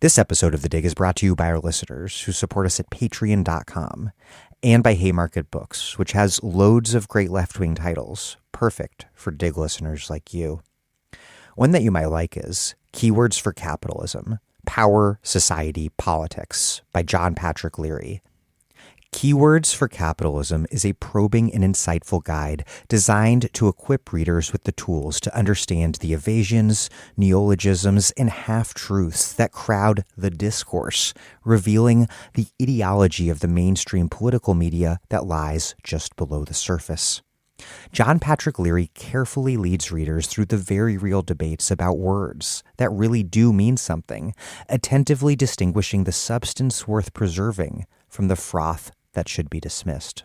This episode of The Dig is brought to you by our listeners who support us at patreon.com and by Haymarket Books, which has loads of great left-wing titles, perfect for Dig listeners like you. One that you might like is Keywords for Capitalism, Power, Society, Politics by John Patrick Leary. Keywords for Capitalism is a probing and insightful guide designed to equip readers with the tools to understand the evasions, neologisms, and half-truths that crowd the discourse, revealing the ideology of the mainstream political media that lies just below the surface. John Patrick Leary carefully leads readers through the very real debates about words that really do mean something, attentively distinguishing the substance worth preserving from the froth that should be dismissed.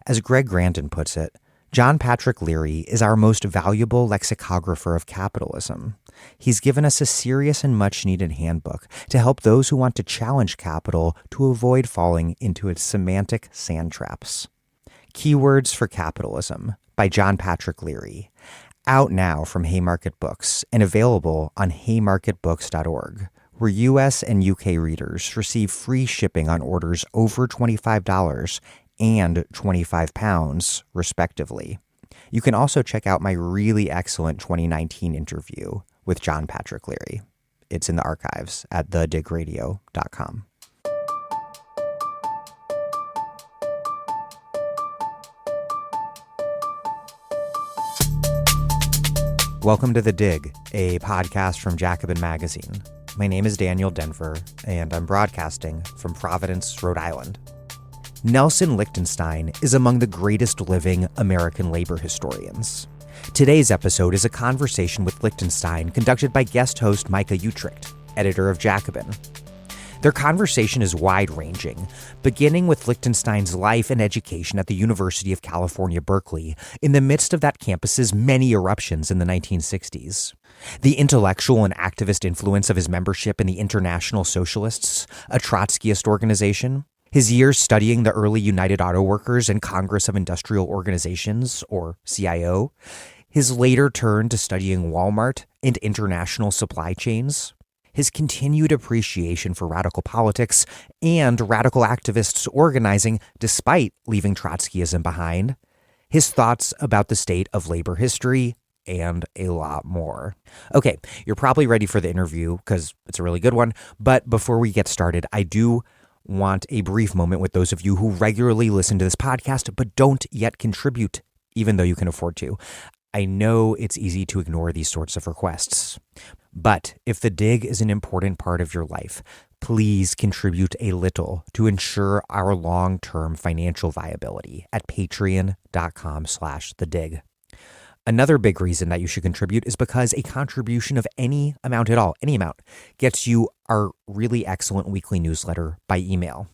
As Greg Grandin puts it, John Patrick Leary is our most valuable lexicographer of capitalism. He's given us a serious and much-needed handbook to help those who want to challenge capital to avoid falling into its semantic sand traps. Keywords for Capitalism by John Patrick Leary, out now from Haymarket Books and available on haymarketbooks.org, where U.S. and U.K. readers receive free shipping on orders over $25 and £25, respectively. You can also check out my really excellent 2019 interview with John Patrick Leary. It's in the archives at thedigradio.com. Welcome to The Dig, a podcast from Jacobin Magazine. My name is Daniel Denver, and I'm broadcasting from Providence, Rhode Island. Nelson Lichtenstein is among the greatest living American labor historians. Today's episode is a conversation with Lichtenstein conducted by guest host Micah Utricht, editor of Jacobin. Their conversation is wide-ranging, beginning with Lichtenstein's life and education at the University of California, Berkeley, in the midst of that campus's many eruptions in the 1960s. The intellectual and activist influence of his membership in the International Socialists, a Trotskyist organization, his years studying the early United Auto Workers and Congress of Industrial Organizations, or CIO, his later turn to studying Walmart and international supply chains, his continued appreciation for radical politics and radical activists organizing despite leaving Trotskyism behind, his thoughts about the state of labor history, and a lot more. Okay, you're probably ready for the interview because it's a really good one, but before we get started, I do want a brief moment with those of you who regularly listen to this podcast but don't yet contribute, even though you can afford to. I know it's easy to ignore these sorts of requests, but if The Dig is an important part of your life, please contribute a little to ensure our long-term financial viability at patreon.com/thedig. Another big reason that you should contribute is because a contribution of any amount at all, any amount, gets you our really excellent weekly newsletter by email.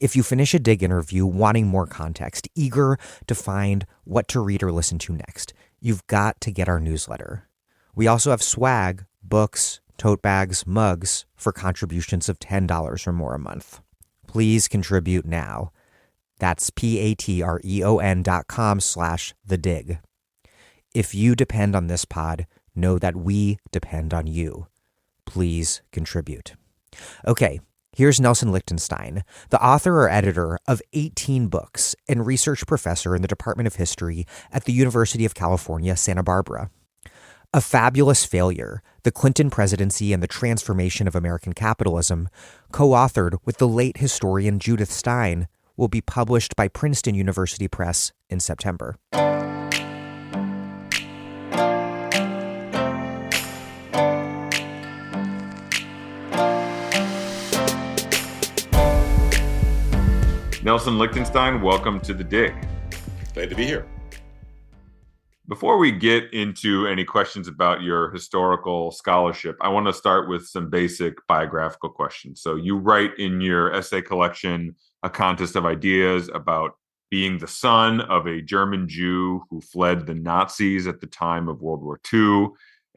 If you finish a Dig interview wanting more context, eager to find what to read or listen to next, you've got to get our newsletter. We also have swag, books, tote bags, mugs for contributions of $10 or more a month. Please contribute now. That's patreon.com/thedig. If you depend on this pod, know that we depend on you. Please contribute. Okay, here's Nelson Lichtenstein, the author or editor of 18 books and research professor in the Department of History at the University of California, Santa Barbara. A Fabulous Failure, The Clinton Presidency and the Transformation of American Capitalism, co-authored with the late historian Judith Stein, will be published by Princeton University Press in September. Nelson Lichtenstein, welcome to The Dig. Glad to be here. Before we get into any questions about your historical scholarship, I want to start with some basic biographical questions. So you write in your essay collection, A Contest of Ideas, about being the son of a German Jew who fled the Nazis at the time of World War II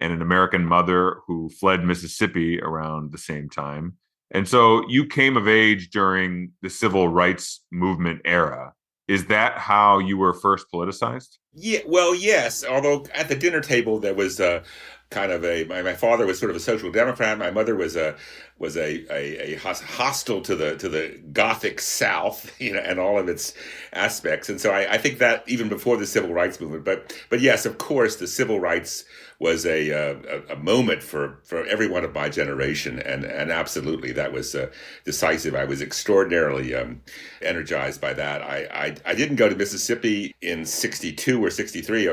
and an American mother who fled Mississippi around the same time. And so you came of age during the civil rights movement era. Is that how you were first politicized? Yeah, well, yes. Although at the dinner table there was kind of my father was sort of a social democrat. My mother was a hostile to the Gothic South, and all of its aspects. And so I think that even before the civil rights movement, but yes, of course, the civil rights was a moment for everyone of my generation, and absolutely that was decisive. I was extraordinarily energized by that. I didn't go to Mississippi in '62 or '63,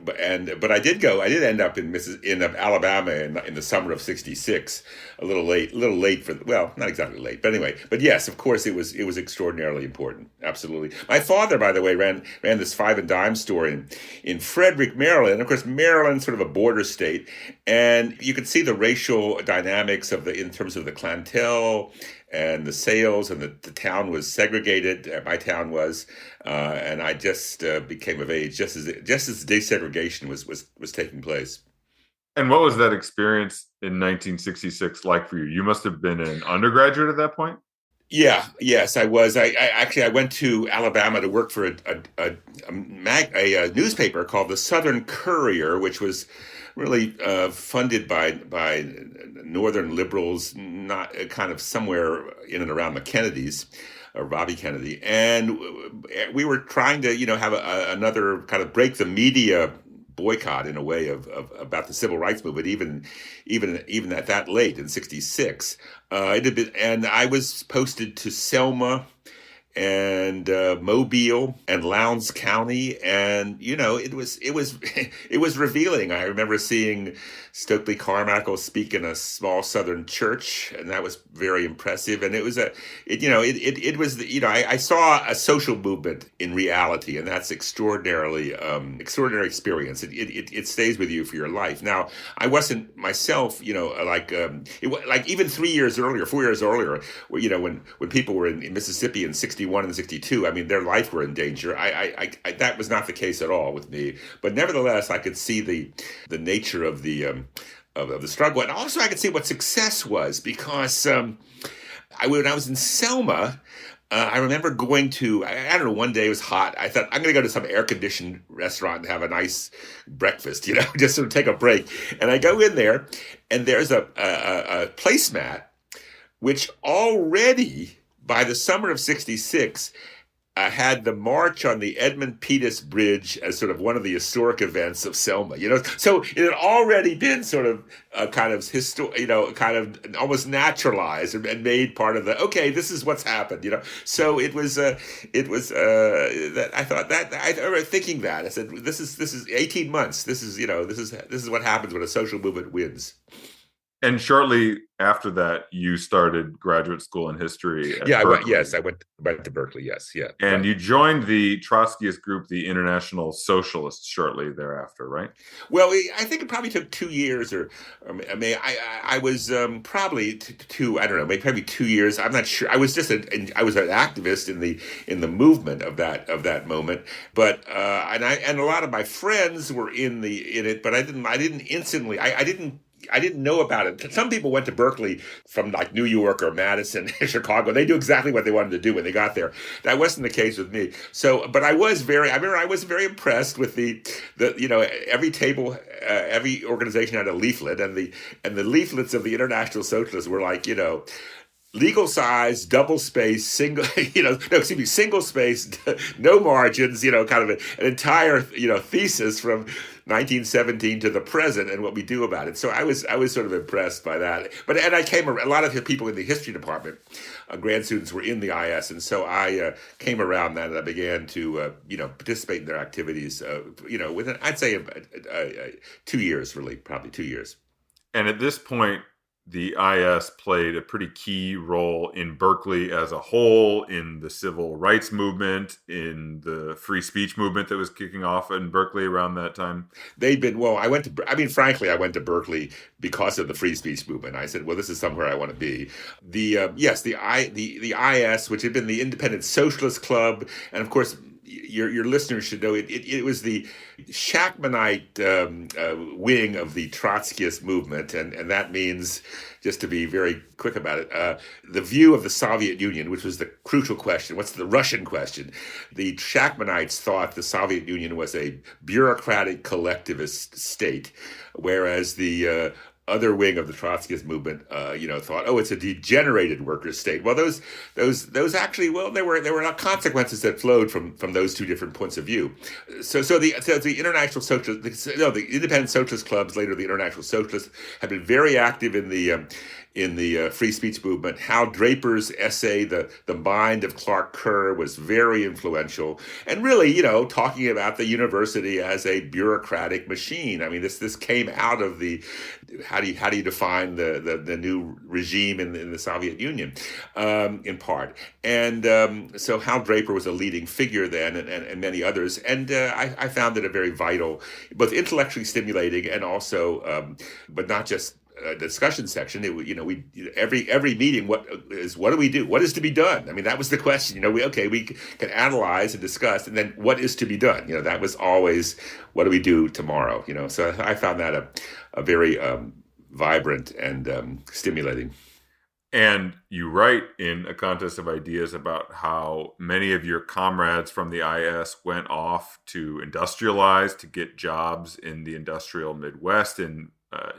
but I did go. I did end up in Alabama in the summer of '66. A little late for, well, not exactly late, but anyway. But yes, of course, it was extraordinarily important. Absolutely. My father, by the way, ran this five and dime store in Frederick, Maryland. Of course, Maryland's sort of a border state, and you could see the racial dynamics in terms of the clientele and the sales, and the town was segregated. My town was, and I just became of age just as desegregation was taking place. And what was that experience in 1966 like for you? You must have been an undergraduate at that point. Yeah, yes, I was. I went to Alabama to work for a newspaper called the Southern Courier, which was really funded by Northern liberals, not kind of somewhere in and around the Kennedys, or Bobby Kennedy, and we were trying to have another kind of break the media boycott in a way of about the civil rights movement, even at that late in '66. It had been, and I was posted to Selma and Mobile and Lowndes County, and it was it was revealing. I remember seeing Stokely Carmichael speak in a small Southern church, and that was very impressive. And it was I saw a social movement in reality, and that's extraordinary experience. It stays with you for your life. Now, I wasn't myself, like even 4 years earlier, when people were in Mississippi in '61 and '62, I mean, their life were in danger. I that was not the case at all with me. But nevertheless, I could see the nature of the struggle, and also I could see what success was, because when I was in Selma, I remember going to, I don't know, one day it was hot. I thought, I'm going to go to some air-conditioned restaurant and have a nice breakfast, just sort of take a break. And I go in there, and there's a placemat, which already, by the summer of '66, had the march on the Edmund Pettus Bridge as sort of one of the historic events of Selma. So it had already been sort of kind of kind of almost naturalized and made part of okay, this is what's happened. So it was that I thought that I remember thinking that I said, this is 18 months. This is what happens when a social movement wins. And shortly after that, you started graduate school in history at Berkeley. I went to Berkeley, yes. Yeah. And right. You joined the Trotskyist group, the International Socialists, shortly thereafter, right? Well, I think it probably took 2 years, or I mean, I was probably I don't know, maybe probably 2 years. I'm not sure. I was I was an activist in the movement of that moment. But and a lot of my friends were in it, but I didn't instantly. I didn't know about it. Some people went to Berkeley from like New York or Madison, Chicago. They knew exactly what they wanted to do when they got there. That wasn't the case with me. So, but I was very impressed with the every table, every organization had a leaflet, and the leaflets of the International Socialists were like, legal size, double space, single space, no margins, kind of an entire, thesis from 1917 to the present and what we do about it. So I was sort of impressed by that. And I a lot of the people in the history department, grad students, were in the IS, and so I came around that, and I began to participate in their activities. Within, I'd say 2 years, really, probably 2 years. And at this point, the IS played a pretty key role in Berkeley as a whole, in the civil rights movement, in the free speech movement that was kicking off in Berkeley around that time. Frankly, I went to Berkeley because of the free speech movement. I said, well, this is somewhere I want to be. The IS, which had been the Independent Socialist Club, and of course, your listeners should know it was the Shachtmanite wing of the Trotskyist movement, and that means, just to be very quick about it, the view of the Soviet Union, which was the crucial question. What's the Russian question? The Shachtmanites thought the Soviet Union was a bureaucratic collectivist state, whereas the other wing of the Trotskyist movement, thought, oh, it's a degenerated workers' state. Well, those actually, well, there were consequences that flowed from those two different points of view. So the international socialist, the independent socialist clubs, later the international socialists, have been very active in the free speech movement. Hal Draper's essay, The Mind of Clark Kerr, was very influential, and really, talking about the university as a bureaucratic machine. I mean, this came out of the how do you define the new regime in the Soviet Union, in part. And so Hal Draper was a leading figure then, and many others. And I found it a very vital, both intellectually stimulating and also, but not just discussion section. Every meeting, what do we do? What is to be done? I mean, that was the question. We can analyze and discuss, and then what is to be done? That was always, what do we do tomorrow? So I found that a very vibrant and stimulating. And you write in A Contest of Ideas about how many of your comrades from the IS went off to industrialize, to get jobs in the industrial Midwest in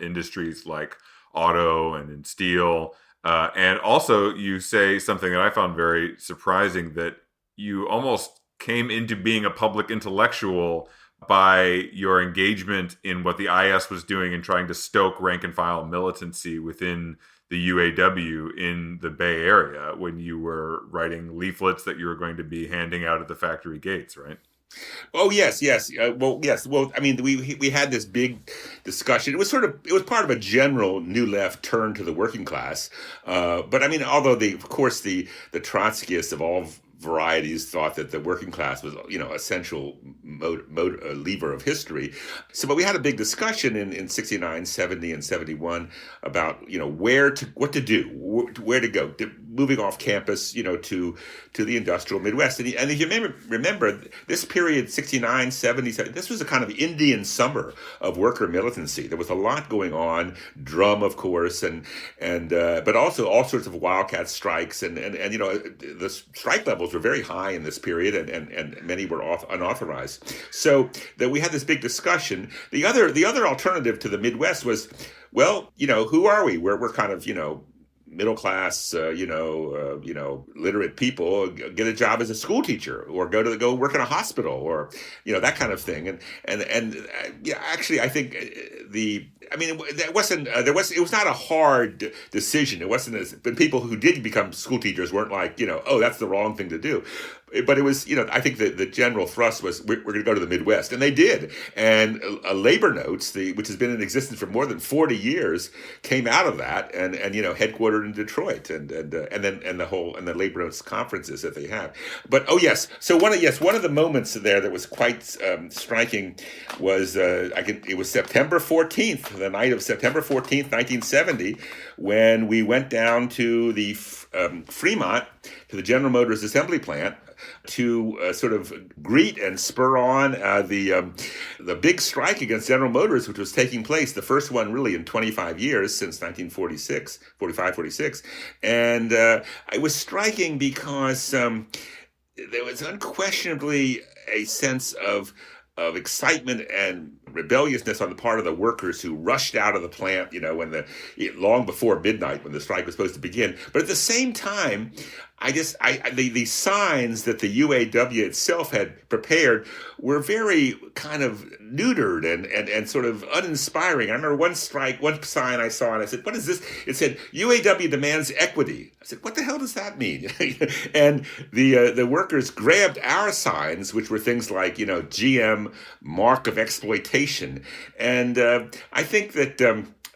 industries like auto and in steel. And also you say something that I found very surprising, that you almost came into being a public intellectual by your engagement in what the IS was doing in trying to stoke rank and file militancy within the UAW in the Bay Area, when you were writing leaflets that you were going to be handing out at the factory gates, right? Oh, yes. Yes. Well, I mean, we had this big discussion. It was part of a general New Left turn to the working class. But I mean, although of course the Trotskyists of all varieties thought that the working class was, essential lever of history. So, but we had a big discussion in 69, 70, and 71 about, what to do, where to go, moving off campus, to the industrial Midwest. And if you remember this period, 69, 70, this was a kind of Indian summer of worker militancy. There was a lot going on, drum, of course, but also all sorts of wildcat strikes, and the strike levels were very high in this period, and many were unauthorized. So that we had this big discussion. The other alternative to the Midwest was, well, who are we? We're kind of, middle class, literate people, get a job as a school teacher, or go work in a hospital, or that kind of thing. And actually, I think it was not a hard decision. It wasn't but people who did become school teachers weren't like, oh, that's the wrong thing to do. But it was, I think the general thrust was, we're going to go to the Midwest, and they did. And Labor Notes, which has been in existence for more than 40 years, came out of that, and headquartered in Detroit, and the Labor Notes conferences that they have. But so one of the moments there that was quite striking was it was September 14th, the night of September 14th, 1970, when we went down to the Fremont, to the General Motors assembly plant, to sort of greet and spur on the big strike against General Motors, which was taking place, the first one really in 25 years, since 1946. And it was striking because there was unquestionably a sense of excitement and rebelliousness on the part of the workers who rushed out of the plant, long before midnight when the strike was supposed to begin. But at the same time, the signs that the UAW itself had prepared were very kind of neutered and sort of uninspiring. I remember one sign I saw, and I said, "What is this?" It said, "UAW demands equity." I said, "What the hell does that mean?" And the workers grabbed our signs, which were things like, GM, mark of exploitation, and I think that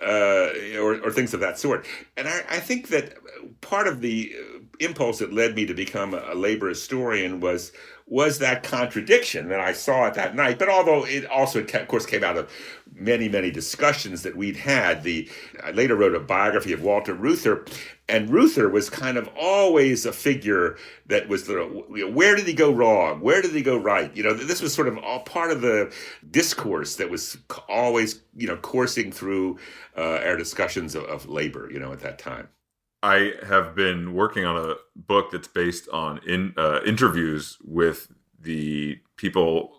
or things of that sort. And I think that part of the impulse that led me to become a labor historian was that contradiction that I saw at that night. But although it also, of course, came out of many, many discussions that we'd had. I later wrote a biography of Walter Reuther, and Reuther was kind of always a figure that was, where did he go wrong? Where did he go right? This was sort of all part of the discourse that was always, coursing through our discussions of labor, at that time. I have been working on a book that's based on interviews with the people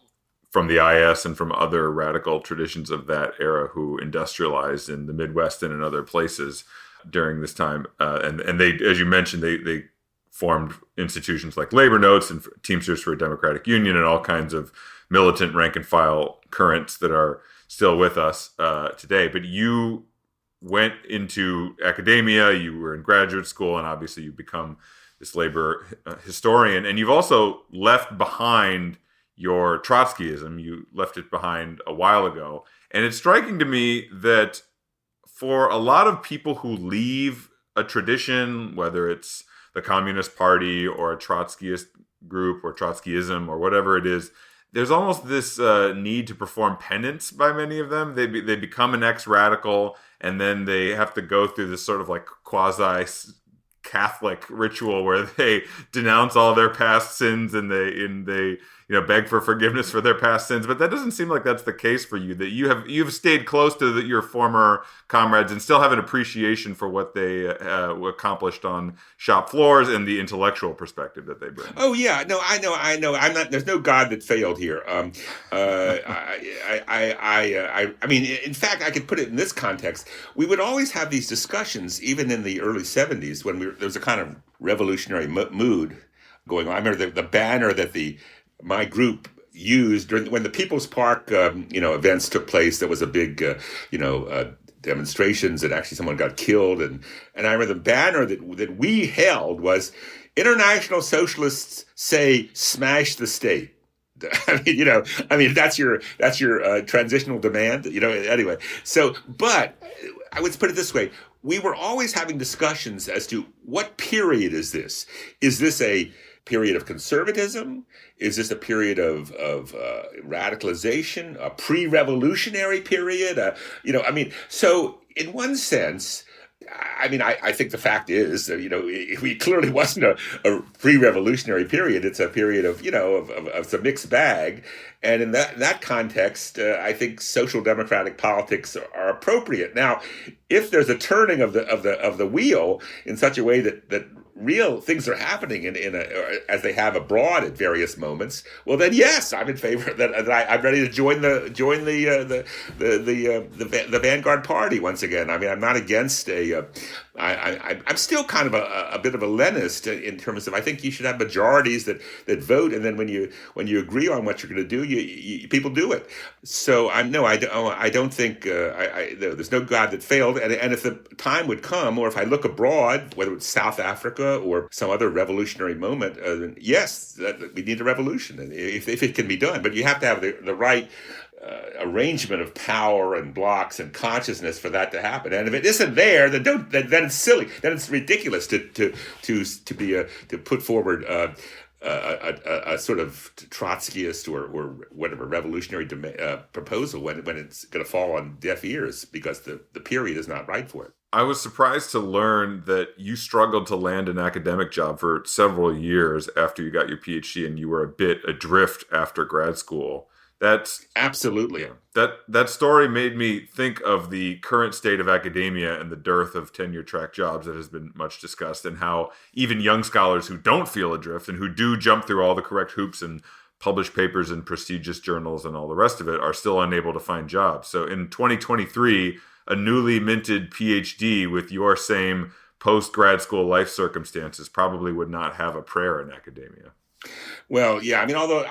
from the IS and from other radical traditions of that era who industrialized in the Midwest and in other places during this time. And they, as you mentioned, they formed institutions like Labor Notes and Teamsters for a Democratic Union and all kinds of militant rank and file currents that are still with us today. But you went into academia, you were in graduate school, and obviously you become this labor historian. And you've also left behind your Trotskyism. You left it behind a while ago. And it's striking to me that for a lot of people who leave a tradition, whether it's the Communist Party or a Trotskyist group or Trotskyism or whatever it is, there's almost this need to perform penance by many of them. They become an ex-radical, and then they have to go through this sort of like quasi-Catholic ritual where they denounce all their past sins and they beg for forgiveness for their past sins. But that doesn't seem like that's the case for you. That you've stayed close to your former comrades and still have an appreciation for what they accomplished on shop floors and the intellectual perspective that they bring. Oh yeah, no, I know. I'm not. There's no God that failed here. I mean, in fact, I could put it in this context. We would always have these discussions, even in the early '70s, when there was a kind of revolutionary mood going on. I remember the banner that my group used when the People's Park, events took place. There was a big, demonstrations, and actually someone got killed. And I remember the banner that we held was "International Socialists say smash the state." I mean, that's your transitional demand. Anyway. So, but I would put it this way: we were always having discussions as to what period is this? Is this a period of conservatism? Is this a period of radicalization, a pre-revolutionary period? So in one sense, I think the fact is that, we clearly wasn't a pre-revolutionary period. It's a period of some mixed bag. And in that context, I think social democratic politics are appropriate. Now, if there's a turning of the wheel in such a way that real things are happening as they have abroad at various moments, well then yes, I'm in favor of that. I'm ready to join the vanguard party once again. I mean, I'm not against I'm still kind of a bit of a Leninist in terms of I think you should have majorities that vote, and then when you agree on what you're going to do, you people do it. So I don't think there's no God that failed, and if the time would come, or if I look abroad, whether it's South Africa or some other revolutionary moment, yes, we need a revolution, if it can be done. But you have to have the right arrangement of power and blocks and consciousness for that to happen. And if it isn't there, then it's silly. Then it's ridiculous to put forward a sort of Trotskyist or whatever revolutionary proposal when it's going to fall on deaf ears because the period is not right for it. I was surprised to learn that you struggled to land an academic job for several years after you got your PhD, and you were a bit adrift after grad school. That's absolutely that story made me think of the current state of academia and the dearth of tenure track jobs that has been much discussed, and how even young scholars who don't feel adrift and who do jump through all the correct hoops and publish papers in prestigious journals and all the rest of it are still unable to find jobs. So in 2023, a newly minted PhD with your same post-grad school life circumstances probably would not have a prayer in academia. Well, yeah. I was all during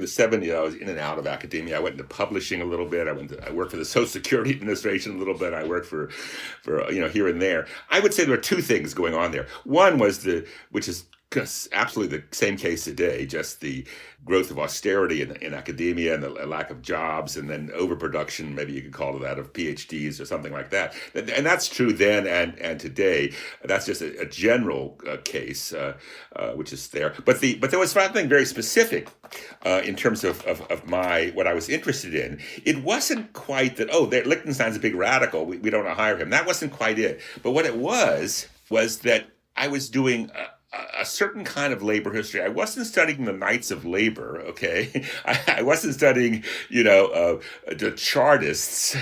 the '70s. I was in and out of academia. I went into publishing a little bit. I worked for the Social Security Administration a little bit. I worked for here and there. I would say there were two things going on there. One was which is Absolutely the same case today, just the growth of austerity in academia and the lack of jobs, and then overproduction, maybe you could call it that, of PhDs or something like that. And that's true then and today. That's just a general case, which is there. But there was something very specific in terms of my what I was interested in. It wasn't quite that, Lichtenstein's a big radical, we don't want to hire him. That wasn't quite it. But what it was that I was doing a certain kind of labor history. I wasn't studying the Knights of Labor, okay? I wasn't studying, the Chartists.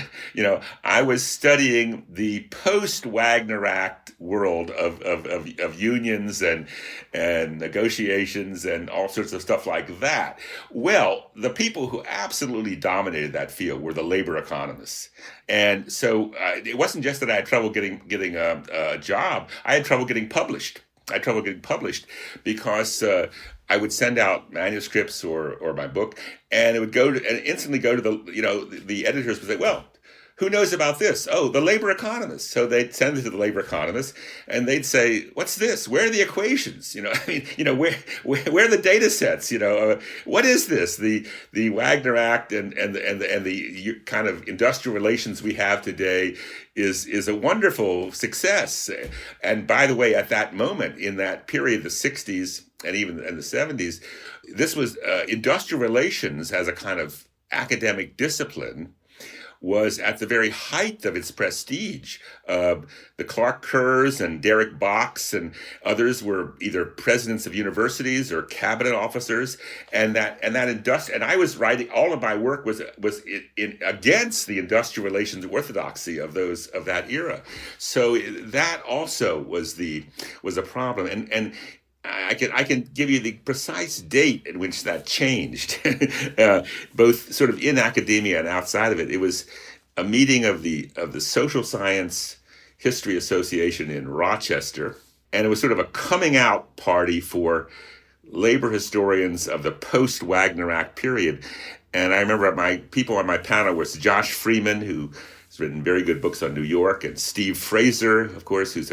I was studying the post-Wagner Act world of unions and negotiations and all sorts of stuff like that. Well, the people who absolutely dominated that field were the labor economists. And so it wasn't just that I had trouble getting a job. I had trouble getting published. Because I would send out manuscripts or my book, and it would instantly go to the editors would say, well, who knows about this? Oh, the labor economists. So they'd send it to the labor economists, and they'd say, "What's this? Where are the equations? Where are the data sets? What is this? The Wagner Act and the kind of industrial relations we have today is a wonderful success." And by the way, at that moment, in that period, the 60s and even in the 70s, this was industrial relations as a kind of academic discipline was at the very height of its prestige. The Clark Kerrs and Derek Box and others were either presidents of universities or cabinet officers, and I was writing, all of my work was against the industrial relations orthodoxy of that era. So that also was a problem, and I can give you the precise date at which that changed, both sort of in academia and outside of it. It was a meeting of the Social Science History Association in Rochester, and it was sort of a coming out party for labor historians of the post-Wagner Act period. And I remember my people on my panel was Josh Freeman, who has written very good books on New York, and Steve Fraser, of course, who's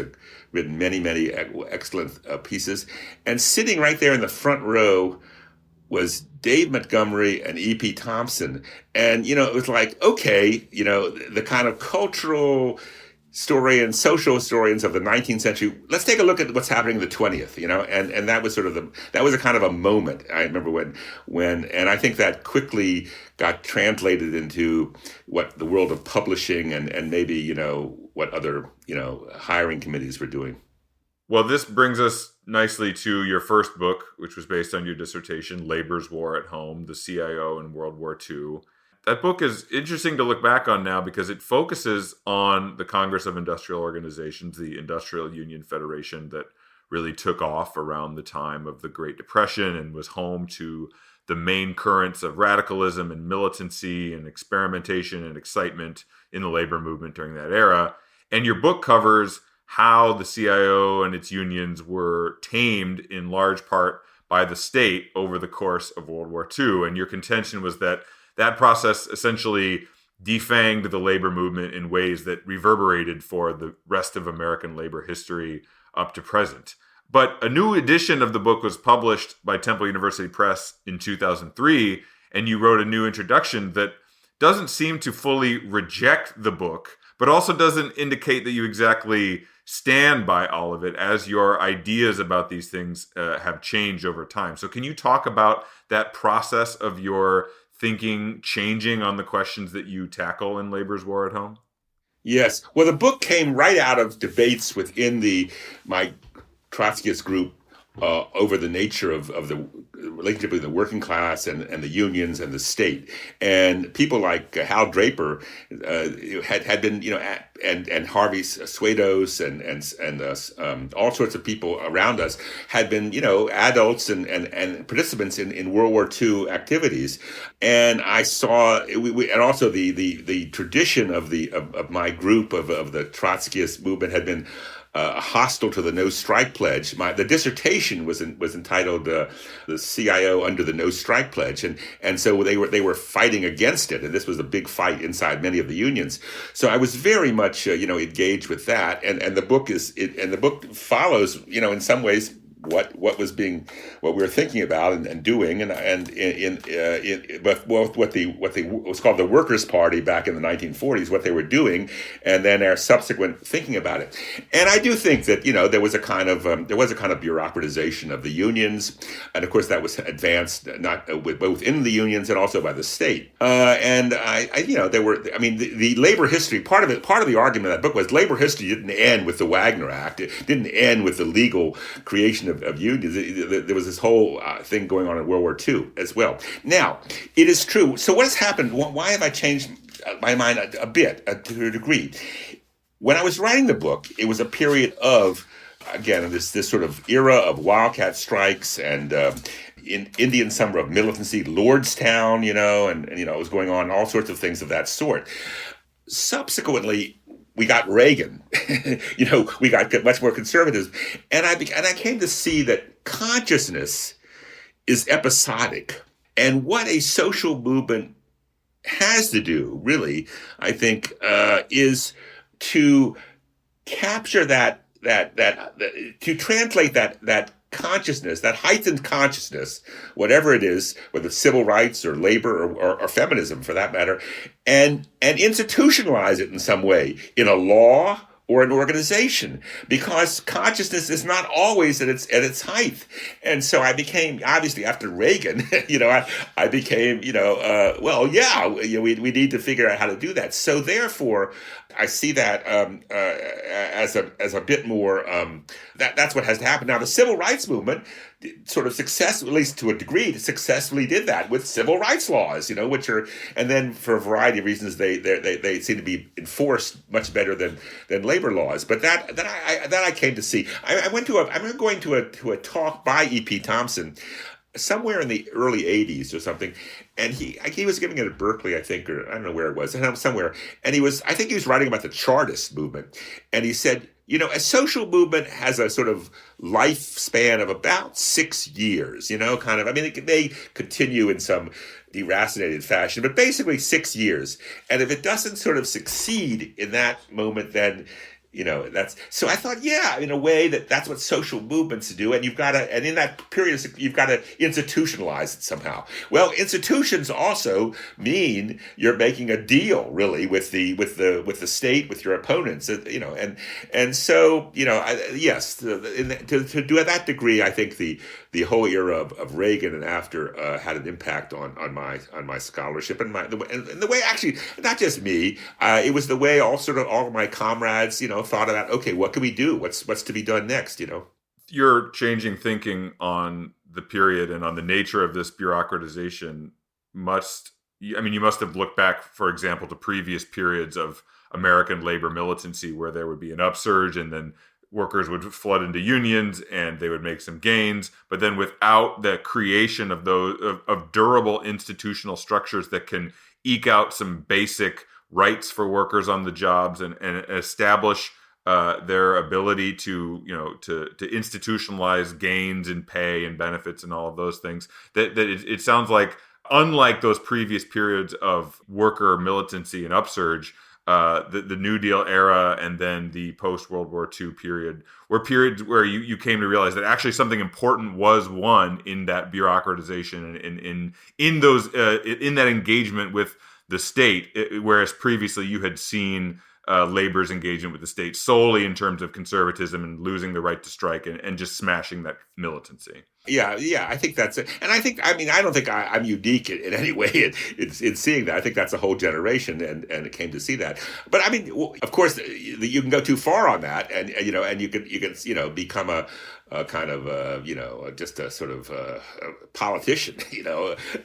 written many, many excellent pieces. And sitting right there in the front row was Dave Montgomery and E.P. Thompson. And, it was like, okay, the kind of cultural historians, social historians of the 19th century, let's take a look at what's happening in the 20th, and that was sort of that was a kind of a moment. I remember when, and I think that quickly got translated into what the world of publishing and maybe, what other, hiring committees were doing. Well, this brings us nicely to your first book, which was based on your dissertation, Labor's War at Home, the CIO in World War II. That book is interesting to look back on now because it focuses on the Congress of Industrial Organizations, the Industrial Union Federation that really took off around the time of the Great Depression and was home to the main currents of radicalism and militancy and experimentation and excitement in the labor movement during that era. And your book covers how the CIO and its unions were tamed in large part by the state over the course of World War II. And your contention was that process essentially defanged the labor movement in ways that reverberated for the rest of American labor history up to present. But a new edition of the book was published by Temple University Press in 2003, and you wrote a new introduction that doesn't seem to fully reject the book, but also doesn't indicate that you exactly stand by all of it, as your ideas about these things have changed over time. So can you talk about that process of your thinking changing on the questions that you tackle in Labor's War at Home? Yes. Well, the book came right out of debates within my Trotskyist group over the nature of the relationship between the working class and the unions and the state. And people like Hal Draper had been, and Harvey Swados and all sorts of people around us had been, adults and participants in World War II activities. And I saw, and also the tradition of my group of the Trotskyist movement had been hostile to the No Strike Pledge. The dissertation was entitled "The CIO Under the No Strike Pledge," and so they were fighting against it, and this was a big fight inside many of the unions. So I was very much engaged with that, and the book follows in some ways what we were thinking about and doing, but what was called the Workers' Party back in the 1940s, what they were doing, and then our subsequent thinking about it. And I do think that there was a kind of bureaucratization of the unions, and of course that was advanced not both in the unions and also by the state. The labor history part of the argument of that book was labor history didn't end with the Wagner Act. It didn't end with the legal creation of unions. There was this whole thing going on in World War II as well. Now, it is true. So what has happened? Why have I changed my mind a bit, to a degree? When I was writing the book, it was a period of, again, this sort of era of wildcat strikes and in Indian summer of militancy, Lordstown, and it was going on, all sorts of things of that sort. Subsequently, we got Reagan. We got much more conservative, and I came to see that consciousness is episodic, and what a social movement has to do, really, I think, is to capture to translate that consciousness, that heightened consciousness, whatever it is, whether it's civil rights or labor or feminism for that matter, and institutionalize it in some way in a law or an organization, because consciousness is not always at its height. And so I became, obviously after Reagan, I became, we need to figure out how to do that. So therefore, I see that as a bit more, that's what has to happen. Now, the civil rights movement sort of successfully, at least to a degree, successfully did that with civil rights laws, which are, and then for a variety of reasons, they seem to be enforced much better than labor laws. But that I came to see. I'm going to a talk by E.P. Thompson somewhere in the early 80s or something, and he was giving it at Berkeley, I think, or I don't know where it was, somewhere, and I think he was writing about the Chartist movement, and he said, a social movement has a sort of lifespan of about 6 years, it may continue in some deracinated fashion, but basically 6 years. And if it doesn't sort of succeed in that moment, then that's, so I thought, in a way that's what social movements do. And and in that period, you've got to institutionalize it somehow. Well, institutions also mean you're making a deal really with the state, with your opponents, and so, yes, to do at that degree, I think the whole era of Reagan and after had an impact on my scholarship and the way, actually, not just me, it was the way all of my comrades, thought about, okay, what can we do? What's to be done next? You're changing thinking on the period and on the nature of this bureaucratization. You must have looked back, for example, to previous periods of American labor militancy where there would be an upsurge and then workers would flood into unions and they would make some gains, but then without the creation of those of durable institutional structures that can eke out some basic rights for workers on the jobs and establish their ability to institutionalize gains in pay and benefits and all of those things, that it sounds like, unlike those previous periods of worker militancy and upsurge, the New Deal era and then the post-World War II period were periods where you came to realize that actually something important was won in that bureaucratization and in that engagement with the state, whereas previously you had seen labor's engagement with the state solely in terms of conservatism and losing the right to strike and just smashing that militancy. Yeah, I think that's it. And I don't think I'm unique in any way in seeing that. I think that's a whole generation and it came to see that. But of course, you can go too far on that and you can become a kind of just a sort of politician,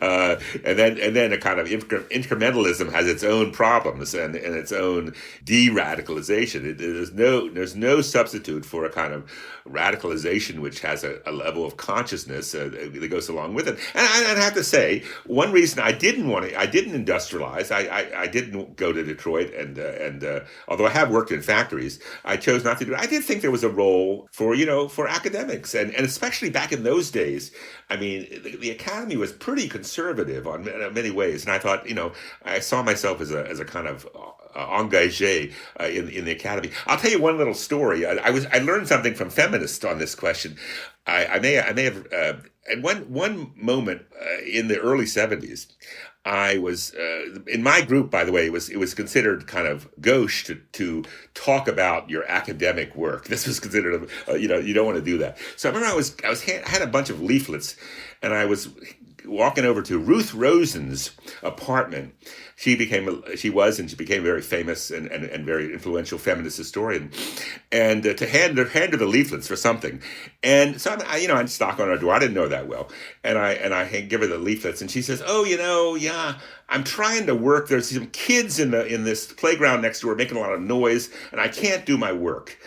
and then a kind of incrementalism has its own problems and its own de-radicalization. There's no substitute for a kind of radicalization which has a level of consciousness that goes along with it. And I have to say, one reason I didn't industrialize, I didn't go to Detroit, and although I have worked in factories, I chose not to do it. I did think there was a role for academics, and especially back in those days. I mean, the academy was pretty conservative on many ways, and I thought, I saw myself as a kind of engagé in the academy. I'll tell you one little story. I learned something from feminists on this question. I may have at one moment in the early '70s, I was in my group. By the way, it was considered kind of gauche to talk about your academic work. This was considered you don't want to do that. So I remember I had a bunch of leaflets, and I was walking over to Ruth Rosen's apartment. She became a very famous and very influential feminist historian, and to hand her the leaflets for something. And so I just knock on her door. I didn't know that well, and I give her the leaflets, and she says, "Oh, yeah, I'm trying to work. There's some kids in this playground next door making a lot of noise, and I can't do my work."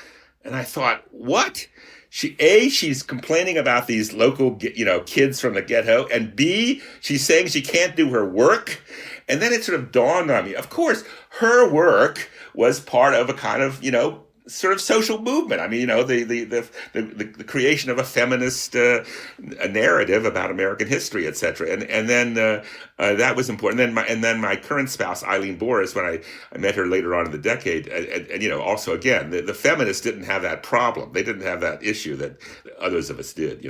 And I thought, what? She's complaining about these local, kids from the ghetto, and B, she's saying she can't do her work. And then it sort of dawned on me, of course, her work was part of a kind of, sort of social movement. I mean, the creation of a feminist a narrative about American history, etc. And then that was important. And then my current spouse, Eileen Boris, when I met her later on in the decade, and also again, the feminists didn't have that problem. They didn't have that issue that others of us did.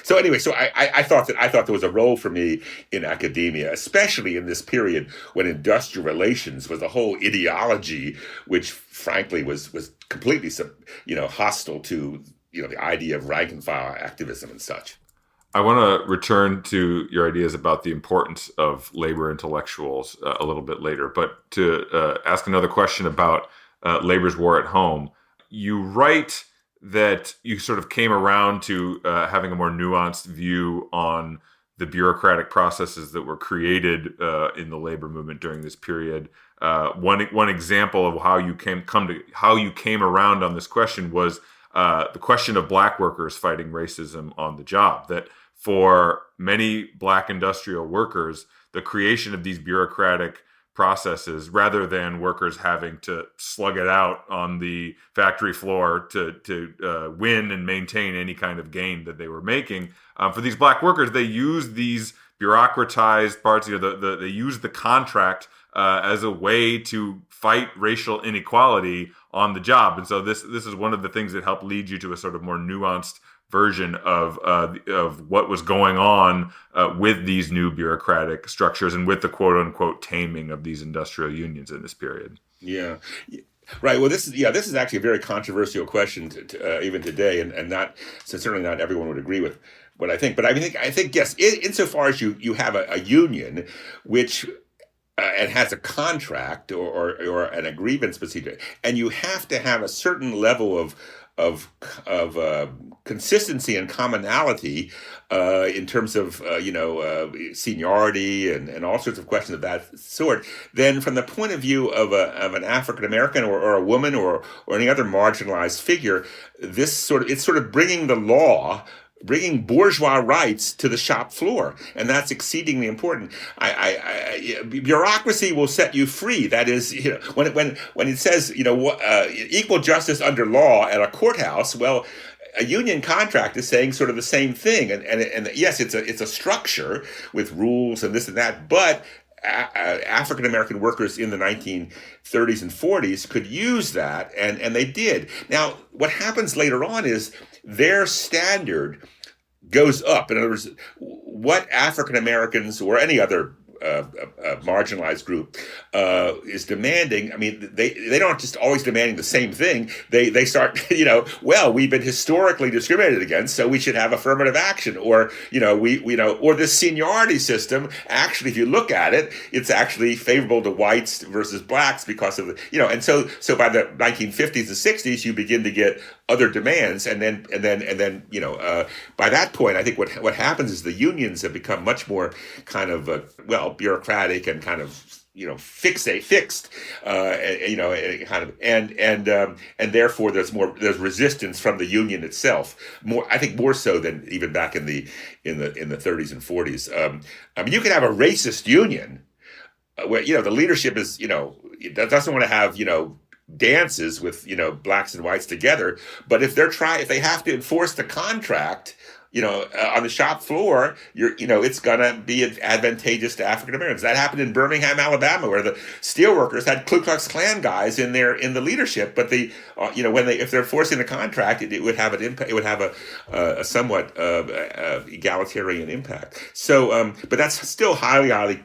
So anyway, so I thought there was a role for me in academia, especially in this period when industrial relations was a whole ideology, which frankly was completely hostile to the idea of rank and file activism and such. I want to return to your ideas about the importance of labor intellectuals a little bit later, but to ask another question about labor's war at home. You write that you sort of came around to having a more nuanced view on the bureaucratic processes that were created in the labor movement during this period. One example of how you came around on this question was the question of black workers fighting racism on the job. That for many black industrial workers, the creation of these bureaucratic processes, rather than workers having to slug it out on the factory floor to win and maintain any kind of gain that they were making, for these black workers, they use these bureaucratized parts. They use the contract as a way to fight racial inequality on the job. And so this is one of the things that helped lead you to a sort of more nuanced version of what was going on with these new bureaucratic structures and with the quote unquote taming of these industrial unions in this period. Yeah. Right. Well, this is actually a very controversial question even today, and certainly not everyone would agree with what I think. But I think yes, insofar as you have a union which and has a contract or an grievance procedure, and you have to have a certain level of consistency and commonality in terms of seniority and all sorts of questions of that sort, then from the point of view of an African American or a woman or any other marginalized figure, it's sort of bringing the law, bringing bourgeois rights to the shop floor, and that's exceedingly important. Bureaucracy will set you free. That is, when it says equal justice under law at a courthouse, well, a union contract is saying sort of the same thing, and yes, it's a structure with rules and this and that, but African American workers in the 1930s and 40s could use that, and they did. Now, what happens later on is their standard goes up. In other words, what African Americans or any other marginalized group is demanding. I mean, they don't just always demanding the same thing. They start, well, we've been historically discriminated against, so we should have affirmative action, or or this seniority system. Actually, if you look at it, it's actually favorable to whites versus blacks because of the, and so by the 1950s and 60s, you begin to get other demands, and then by that point, I think what happens is the unions have become much more kind of bureaucratic and kind of fixed, and therefore there's resistance from the union itself, more so than even back in the 30s and 40s. I mean, you can have a racist union where the leadership is doesn't want to have dances with blacks and whites together, but if they have to enforce the contract, on the shop floor, it's going to be advantageous to African Americans. That happened in Birmingham, Alabama, where the steelworkers had Ku Klux Klan guys in the leadership. But if they're forcing the contract, it would have an impact. It would have a somewhat egalitarian impact. So, but that's still highly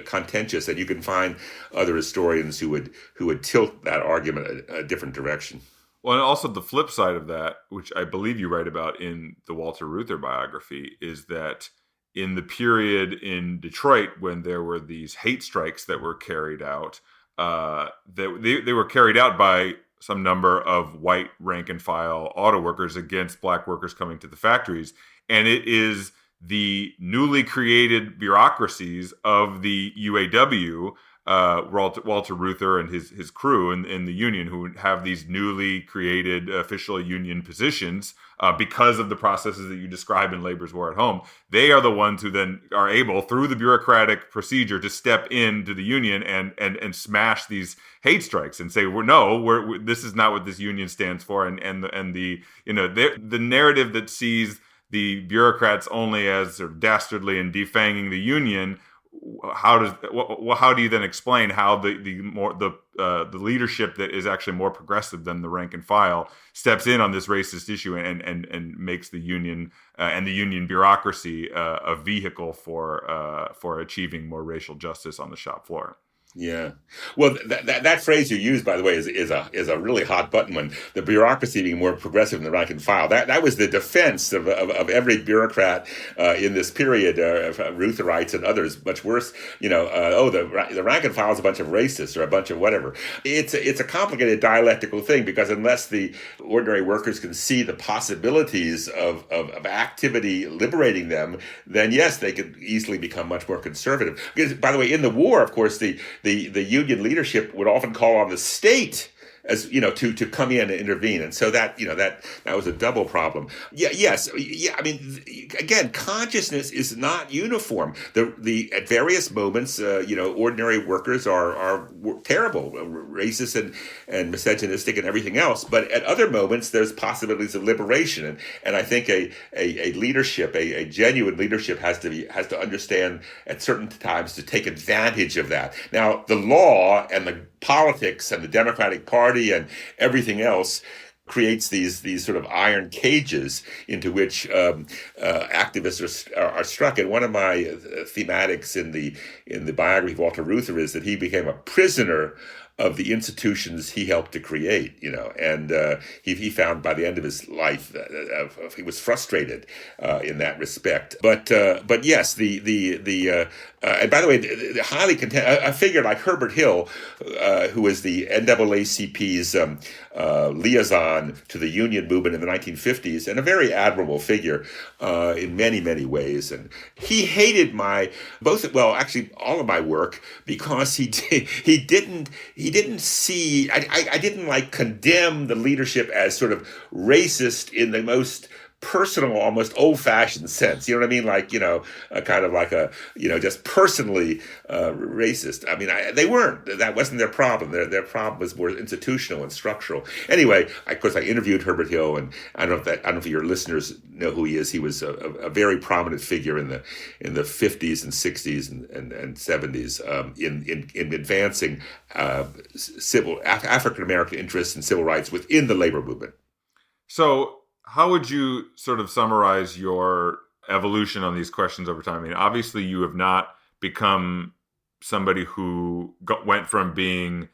contentious, and you can find other historians who would tilt that argument a different direction. Well, and also the flip side of that, which I believe you write about in the Walter Reuther biography, is that in the period in Detroit when there were these hate strikes that were carried out, they were carried out by some number of white rank and file auto workers against black workers coming to the factories. And it is the newly created bureaucracies of the UAW, Walter Reuther and his crew in the union, who have these newly created official union positions because of the processes that you describe in Labor's War at Home. They are the ones who then are able, through the bureaucratic procedure, to step into the union and smash these hate strikes and say, this is not what this union stands for. And the narrative that sees the bureaucrats only as sort of dastardly and defanging the union. How do you then explain how the leadership that is actually more progressive than the rank and file steps in on this racist issue and makes the union and the union bureaucracy a vehicle for achieving more racial justice on the shop floor? Yeah. Well, that phrase you use, by the way, is a really hot button one. The bureaucracy being more progressive than the rank and file. That was the defense of every bureaucrat in this period. Rutherites and others, much worse. The rank and file is a bunch of racists or a bunch of whatever. It's a complicated dialectical thing, because unless the ordinary workers can see the possibilities of activity liberating them, then yes, they could easily become much more conservative. Because, by the way, in the war, of course, the union leadership would often call on the state to come in and intervene, and so that was a double problem. I mean, again, consciousness is not uniform. At various moments, ordinary workers are terrible, racist and misogynistic and everything else. But at other moments, there's possibilities of liberation, and I think a leadership, a genuine leadership, has to understand at certain times to take advantage of that. Now, the law and the politics and the Democratic Party and everything else creates these sort of iron cages into which activists are struck. And one of my thematics in the biography of Walter Reuther is that he became a prisoner of the institutions he helped to create, and he found by the end of his life he was frustrated in that respect. But yes, and by the way, the highly a figure like Herbert Hill, who was the NAACP's liaison to the union movement in the 1950s, and a very admirable figure in many, many ways. And he hated actually all of my work, because he didn't see, I didn't condemn the leadership as sort of racist in the most personal, almost old-fashioned sense. You know what I mean? Kind of like just personally racist. I mean, they weren't. That wasn't their problem. Their problem was more institutional and structural. Anyway, of course, I interviewed Herbert Hill, and I don't know if your listeners know who he is. He was a very prominent figure in the 50s and 60s and 70s in advancing African American interests and civil rights within the labor movement. So, how would you sort of summarize your evolution on these questions over time? I mean, obviously, you have not become somebody who went from being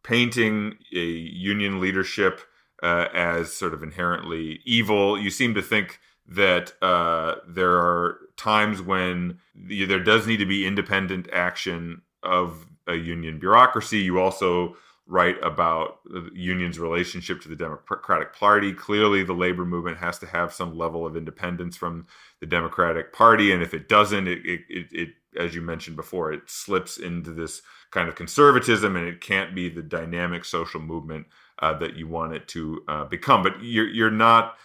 painting a union leadership as sort of inherently evil. You seem to think that there are times when there does need to be independent action of a union bureaucracy. You also write about the union's relationship to the Democratic Party. Clearly, the labor movement has to have some level of independence from the Democratic Party, and if it doesn't, it as you mentioned before, it slips into this kind of conservatism, and it can't be the dynamic social movement that you want it to become. But you're not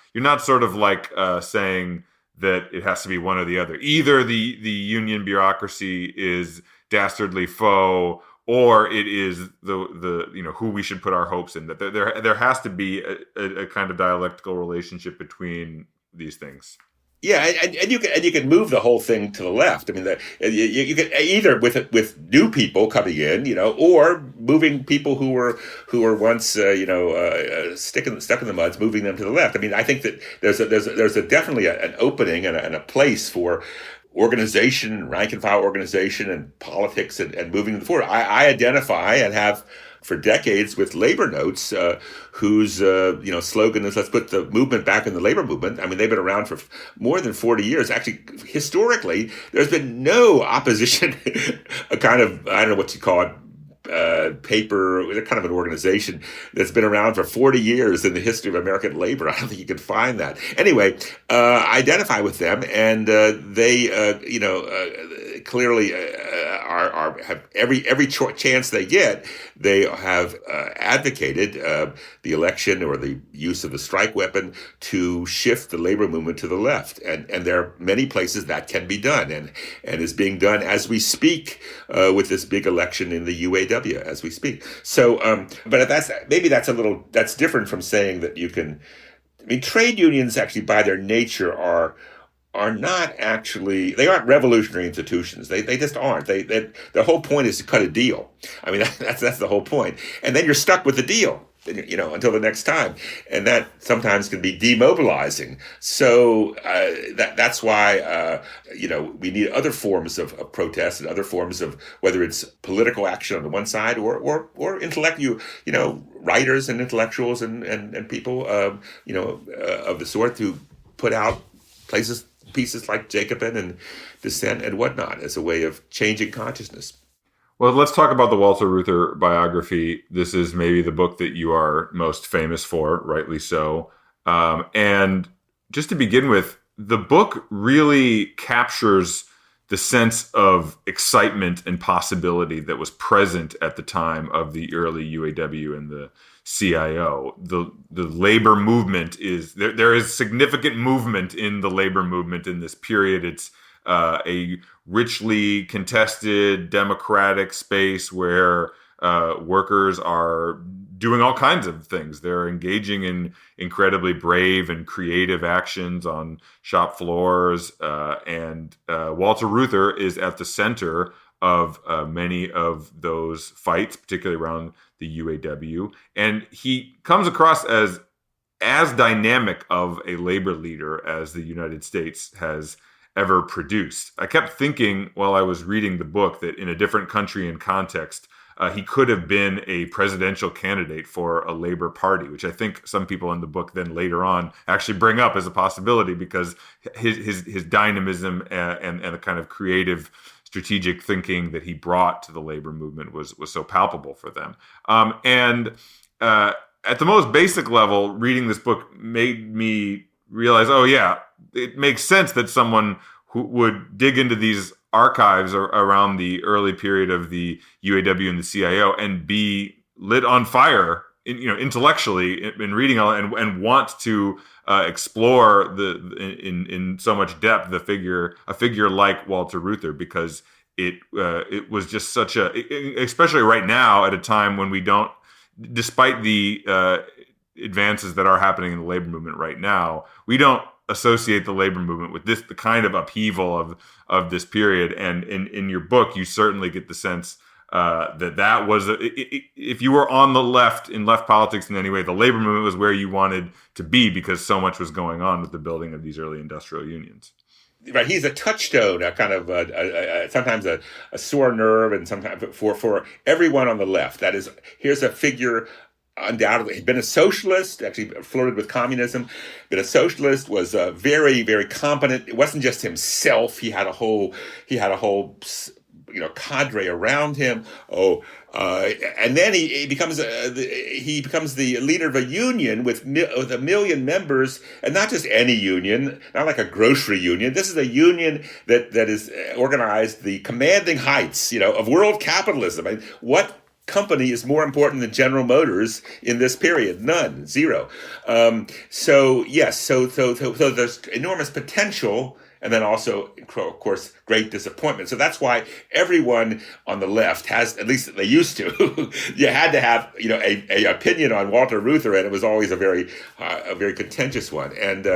sort of saying that it has to be one or the other. Either the union bureaucracy is dastardly foe, or it is the who we should put our hopes in. That there has to be a kind of dialectical relationship between these things. Yeah, and you can move the whole thing to the left. I mean, you can either with new people coming in, or moving people who were once stuck in the muds, moving them to the left. I mean, I think that there's definitely an opening and a place for organization, rank and file organization, and politics, and moving them forward. I identify and have for decades with labor notes, whose slogan is "Let's put the movement back in the labor movement." I mean, they've been around for more than 40 years. Actually, historically, there's been no opposition. A kind of, I don't know what you call it, paper, kind of an organization that's been around for 40 years in the history of American labor. I don't think you can find that. Anyway, identify with them, and they, clearly have every chance they get. They have advocated the election or the use of the strike weapon to shift the labor movement to the left, and there are many places that can be done, and is being done as we speak with this big election in the UAW as we speak. So, but that's different from saying that you can. I mean, trade unions actually, by their nature, are not actually, they aren't revolutionary institutions. They just aren't. Their whole point is to cut a deal. I mean, that's the whole point. And then you're stuck with the deal, until the next time. And that sometimes can be demobilizing. So that's why, we need other forms of protest and other forms of, whether it's political action on the one side or writers and intellectuals and people, of the sort who put out pieces like Jacobin and Dissent and whatnot as a way of changing consciousness. Well, let's talk about the Walter Reuther biography. This is maybe the book that you are most famous for, rightly so. And just to begin with, the book really captures the sense of excitement and possibility that was present at the time of the early UAW and the CIO. The labor movement is there is significant movement in the labor movement in this period. It's a richly contested democratic space where workers are doing all kinds of things. They're engaging in incredibly brave and creative actions on shop floors. And Walter Reuther is at the center of many of those fights, particularly around the UAW. And he comes across as dynamic of a labor leader as the United States has ever produced. I kept thinking while I was reading the book that in a different country and context, he could have been a presidential candidate for a Labor Party, which I think some people in the book then later on actually bring up as a possibility because his dynamism and the kind of creative strategic thinking that he brought to the labor movement was so palpable for them. And at the most basic level, reading this book made me realize, oh yeah, it makes sense that someone who would dig into these archives around the early period of the UAW and the CIO and be lit on fire, intellectually in reading all and want to explore in so much depth a figure like Walter Reuther, because it was just such especially right now at a time when we don't, despite the advances that are happening in the labor movement right now, we don't associate the labor movement with the kind of upheaval of this period. And in your book, you certainly get the sense that was if you were on the left in left politics in any way, the labor movement was where you wanted to be because so much was going on with the building of these early industrial unions. Right, he's a touchstone, a kind of sometimes a sore nerve, and sometimes for everyone on the left. That is, here's a figure. Undoubtedly, he'd been a socialist, actually flirted with communism, been a socialist, was very, very competent. It wasn't just himself. He had a whole cadre around him. And then he becomes the leader of a union with 1 million members, and not just any union, not like a grocery union. This is a union that is organized the commanding heights, of world capitalism. I mean, what company is more important than General Motors in this period? None, zero. So there's enormous potential and then also, of course, great disappointment. So that's why everyone on the left has, at least they used to, you had to have a opinion on Walter Reuther, and it was always a very contentious one. And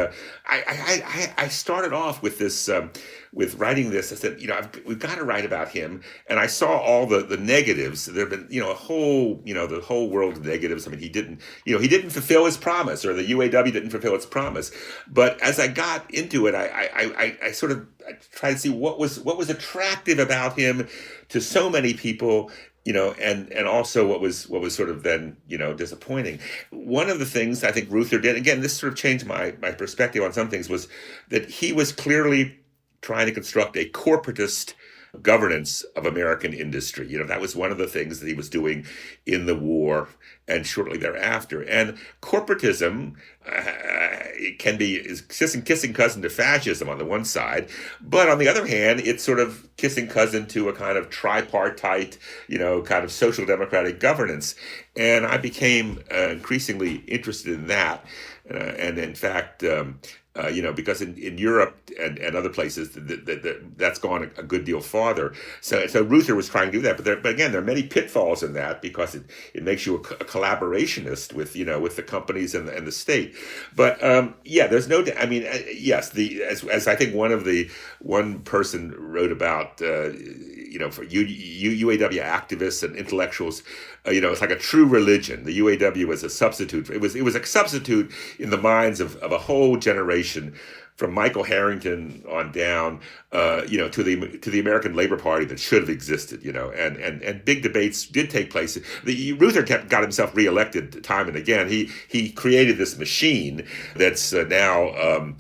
I started off with this. With writing this, I said, we've got to write about him. And I saw all the negatives. There have been, the whole world of negatives. I mean, he didn't fulfill his promise, or the UAW didn't fulfill its promise. But as I got into it, I sort of tried to see what was attractive about him to so many people. And also what was sort of then, disappointing. One of the things I think Reuther did, again, this sort of changed my perspective on some things, was that he was clearly trying to construct a corporatist governance of American industry. That was one of the things that he was doing in the war and shortly thereafter. And corporatism is kissing cousin to fascism on the one side, but on the other hand, it's sort of kissing cousin to a kind of tripartite, kind of social democratic governance. And I became increasingly interested in that. And in fact, because in Europe and other places, that's gone a good deal farther. So Reuther was trying to do that, but again, there are many pitfalls in that, because it makes you a collaborationist with the companies and the state. But there's no. I mean, yes, as I think one person wrote about. For UAW activists and intellectuals, it's like a true religion. The UAW was a substitute. It was a substitute in the minds of a whole generation, from Michael Harrington on down, to the American Labor Party that should have existed, and big debates did take place. Reuther got himself reelected time and again. He created this machine that's now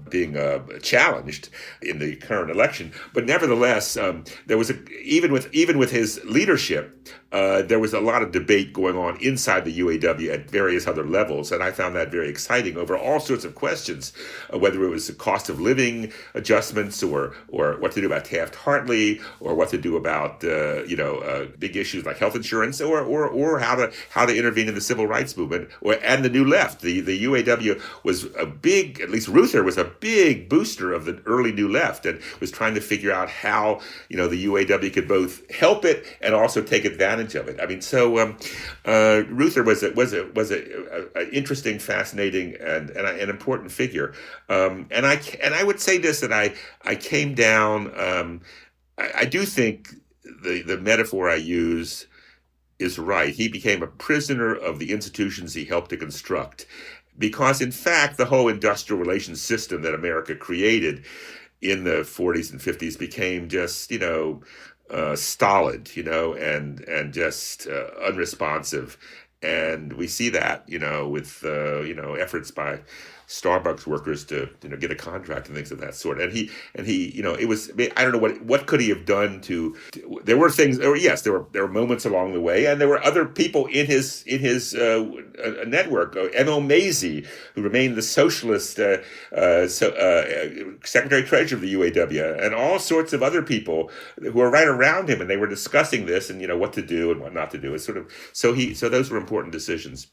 being challenged in the current election. But nevertheless, there was even with his leadership, there was a lot of debate going on inside the UAW at various other levels, and I found that very exciting over all sorts of questions, whether it was the cost of living adjustments, or what to do about Taft-Hartley, or what to do about big issues like health insurance, or how to intervene in the civil rights movement, and the New Left. The UAW was at least Reuther was a big booster of the early New Left, and was trying to figure out how the UAW could both help it and also take advantage of it. I mean, so Reuther was an interesting, fascinating, and an important figure. And I would say this, that I came down. I do think the metaphor I use is right. He became a prisoner of the institutions he helped to construct, because in fact the whole industrial relations system that America created in the 40s and 50s became just stolid, and just unresponsive. And we see that, with efforts by Starbucks workers to get a contract and things of that sort. And he it was, I don't know what could he have done to. There were things. Yes, there were moments along the way, and there were other people in his network. M.O. Mazie, who remained the socialist secretary treasurer of the UAW, and all sorts of other people who were right around him, and they were discussing this and what to do and what not to do. It's sort of so those were important decisions.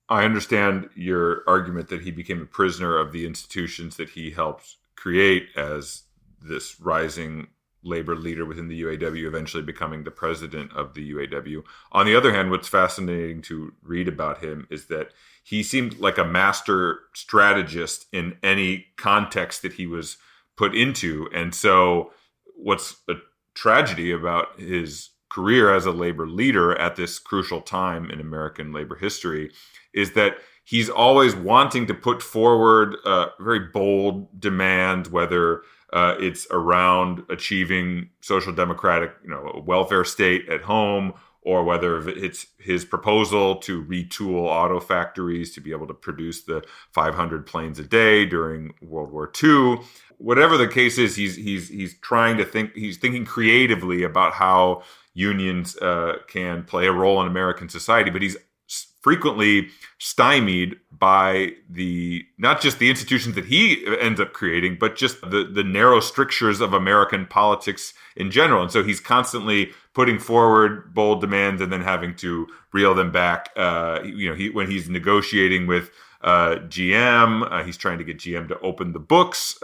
I understand your argument that he became a prisoner of the institutions that he helped create as this rising labor leader within the UAW, eventually becoming the president of the UAW. On the other hand, what's fascinating to read about him is that he seemed like a master strategist in any context that he was put into. And so what's a tragedy about his career as a labor leader at this crucial time in American labor history is that he's always wanting to put forward very bold demands, whether it's around achieving social democratic, a welfare state at home, or whether it's his proposal to retool auto factories to be able to produce the 500 planes a day during World War II. Whatever the case is, he's trying to think. He's thinking creatively about how unions can play a role in American society, but he's frequently stymied by not just the institutions that he ends up creating, but just the narrow strictures of American politics in general. And so he's constantly putting forward bold demands and then having to reel them back. When he's negotiating with GM. He's trying to get GM to open the books,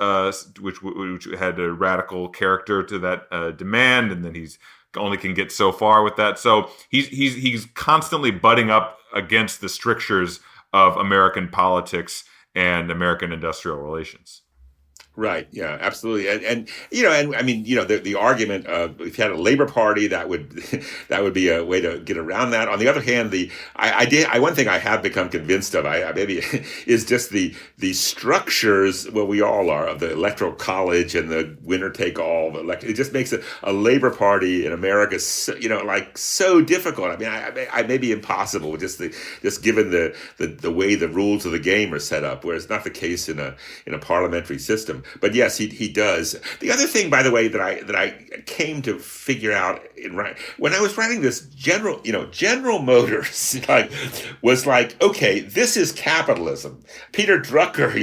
which had a radical character to that demand, and then he's only can get so far with that. So he's constantly butting up against the strictures of American politics and American industrial relations. Right. Yeah, absolutely. And I mean, the argument of if you had a Labor Party, that would that would be a way to get around that. On the other hand, one thing I have become convinced of, I maybe is just the structures, well, we all are, of the Electoral College and the winner take all. It just makes a Labor Party in America, so difficult. I mean, I may be impossible just given the way the rules of the game are set up, whereas not the case in a parliamentary system. But yes, he does. The other thing, by the way, that I came to figure out when I was writing this, General Motors was like, okay, this is capitalism. Peter Drucker,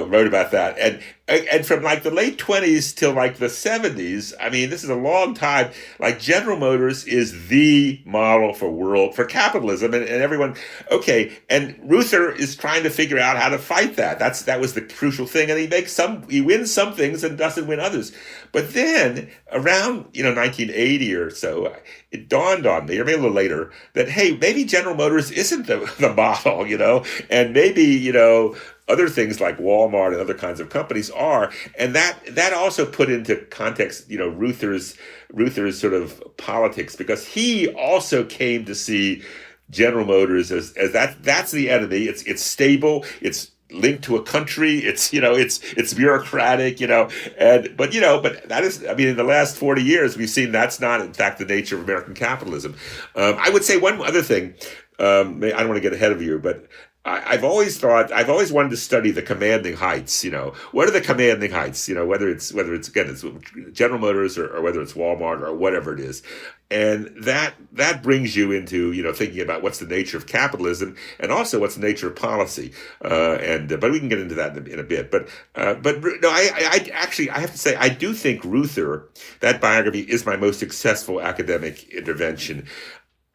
wrote about that, and from like the late 1920s till like the 1970s, I mean, this is a long time. Like General Motors is the model for capitalism, and everyone, okay. And Reuther is trying to figure out how to fight that. That was the crucial thing, and he wins some things and doesn't win others. But then around 1980 or so, it dawned on me, or maybe a little later, that hey, maybe General Motors isn't the model, and maybe other things like Walmart and other kinds of companies are, and that also put into context, Reuther's sort of politics, because he also came to see General Motors as that's the enemy. It's stable. It's linked to a country. It's bureaucratic. But that is, I mean, in the last 40 years, we've seen that's not in fact the nature of American capitalism. I would say one other thing. I don't want to get ahead of you, but I've always wanted to study the commanding heights. What are the commanding heights? Whether it's again, it's General Motors or whether it's Walmart or whatever it is, and that brings you into thinking about what's the nature of capitalism and also what's the nature of policy. But we can get into that in a bit. But no, I actually have to say I do think Reuther, that biography, is my most successful academic intervention.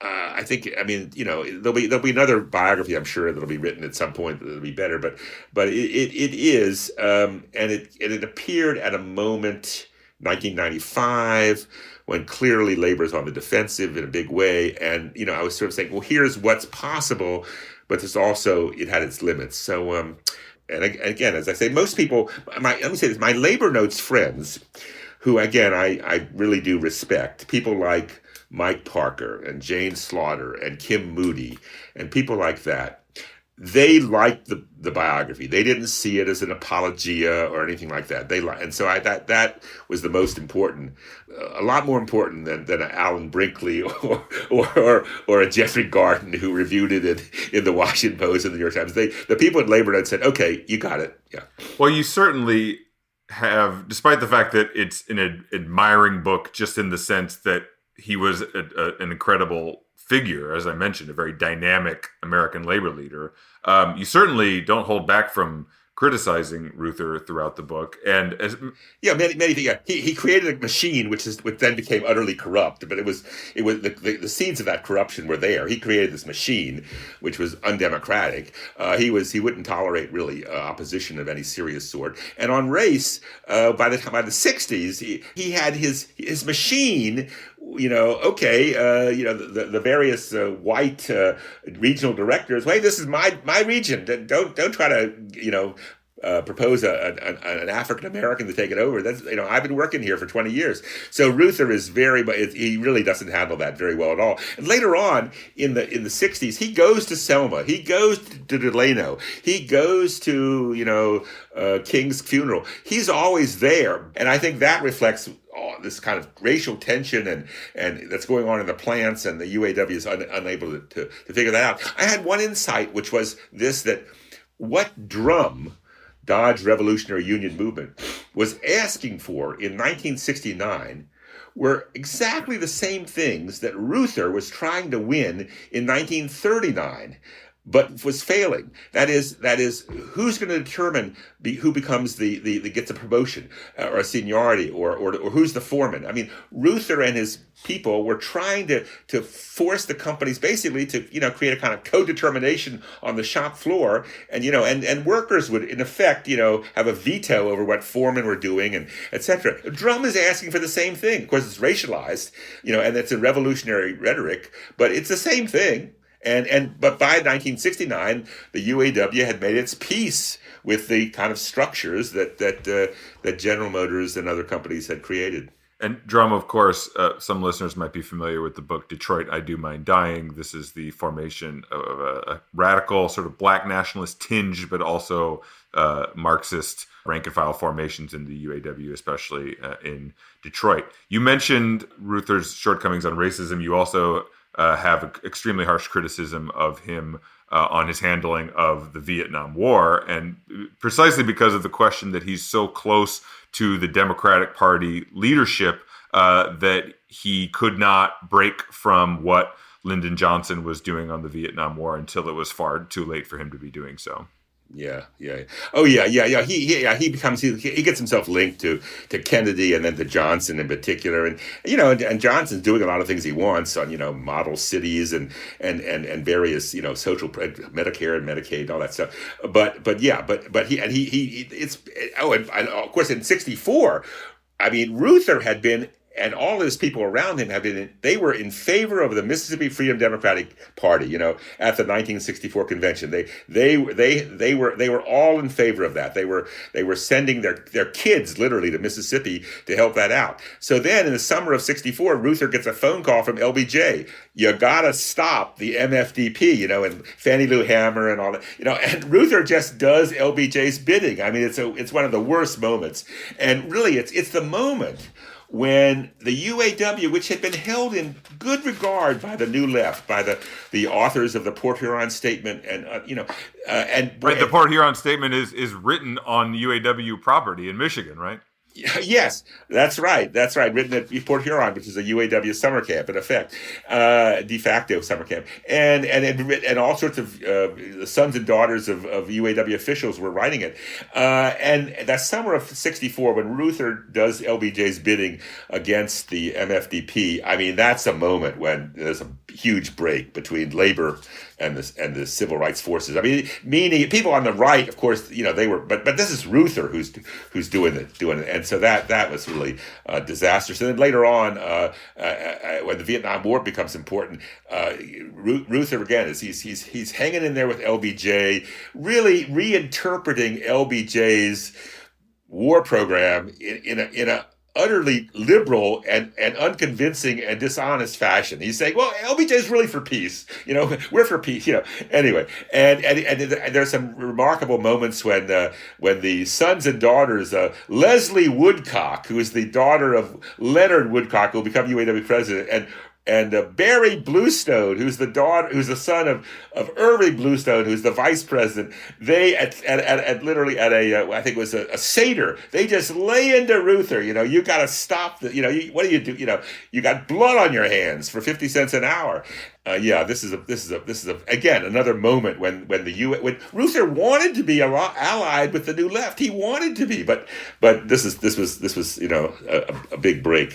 I think, I mean, there'll be another biography, I'm sure, that'll be written at some point that'll be better, but it is, and it appeared at a moment, 1995, when clearly labor's on the defensive in a big way, and I was sort of saying, well, here's what's possible, but there's also, it had its limits. So, and again, as I say, most people, let me say this, my Labor Notes friends, who again I really do respect, people like Mike Parker and Jane Slaughter and Kim Moody and people like that, they liked the biography. They didn't see it as an apologia or anything like that. And so that was the most important, a lot more important than Alan Brinkley or a Jeffrey Garden who reviewed it in the Washington Post and the New York Times. The people at Labor Notes said, okay, you got it. Yeah. Well, you certainly have, despite the fact that it's an admiring book, just in the sense that he was an incredible figure, as I mentioned, a very dynamic American labor leader. You certainly don't hold back from criticizing Reuther throughout the book, and many things. Yeah. He created a machine which then became utterly corrupt. But it was the seeds of that corruption were there. He created this machine which was undemocratic. He wouldn't tolerate really opposition of any serious sort. And on race, by the 1960s, he had his machine. The various white regional directors. Hey, this is my region. Don't try to propose an African American to take it over. That's I've been working here for 20 years. So Reuther is he really doesn't handle that very well at all. And later on in the 60s, he goes to Selma. He goes to Delano. He goes to King's funeral. He's always there, and I think that reflects this kind of racial tension and that's going on in the plants, and the UAW is unable to figure that out. I had one insight, which was this, that what Dodge Revolutionary Union movement was asking for in 1969 were exactly the same things that Reuther was trying to win in 1939. but was failing. That is, who's going to determine who becomes the gets a promotion or a seniority, or who's the foreman. I mean, Reuther and his people were trying to force the companies basically to create a kind of co-determination on the shop floor, and workers would in effect have a veto over what foremen were doing, and etc. Drum is asking for the same thing. Of course, it's racialized, and it's a revolutionary rhetoric, but it's the same thing. But by 1969, the UAW had made its peace with the kind of structures that General Motors and other companies had created. And Drum, of course, some listeners might be familiar with the book Detroit, I Do Mind Dying. This is the formation of a radical sort of black nationalist tinge, but also Marxist rank-and-file formations in the UAW, especially in Detroit. You mentioned Reuther's shortcomings on racism. You also have extremely harsh criticism of him on his handling of the Vietnam War, and precisely because of the question that he's so close to the Democratic Party leadership that he could not break from what Lyndon Johnson was doing on the Vietnam War until it was far too late for him to be doing so. Yeah. Oh, yeah. He gets himself linked to Kennedy and then to Johnson in particular, and Johnson's doing a lot of things he wants on model cities and various social Medicare and Medicaid, all that stuff. But and of course in '64, I mean, Reuther had been, and all his people around him they were in favor of the Mississippi Freedom Democratic Party, at the 1964 convention. They were all in favor of that. They were sending their kids literally to Mississippi to help that out. So then in the summer of '64, Reuther gets a phone call from LBJ. You gotta stop the MFDP, and Fannie Lou Hamer and all that, and Reuther just does LBJ's bidding. I mean, it's one of the worst moments. And really it's the moment when the UAW, which had been held in good regard by the New Left, by the authors of the Port Huron Statement, and the Port Huron Statement is written on UAW property in Michigan, right? Yes, that's right. Written at Port Huron, which is a UAW summer camp, in effect, de facto summer camp, and all sorts of the sons and daughters of UAW officials were writing it. And that summer of '64, when Reuther does LBJ's bidding against the MFDP, I mean, that's a moment when there's a huge break between labor and the civil rights forces. I mean, meaning people on the right, of course, they were, but this is Reuther who's doing it, and so that was really disastrous. And then later on, when the Vietnam War becomes important, Reuther again he's hanging in there with LBJ, really reinterpreting LBJ's war program in a utterly liberal and unconvincing and dishonest fashion. He's saying, well, LBJ is really for peace. We're for peace. Anyway, and there's some remarkable moments when the sons and daughters, Leslie Woodcock, who is the daughter of Leonard Woodcock, who will become UAW president, and Barry Bluestone, who's the son of Irving Bluestone, who's the vice president. They literally at I think it was a Seder. They just lay into Reuther. You got to stop what do you do? You got blood on your hands for 50 cents an hour. This is again another moment when Reuther wanted to be allied with the New Left. He wanted to be, but this was a big break.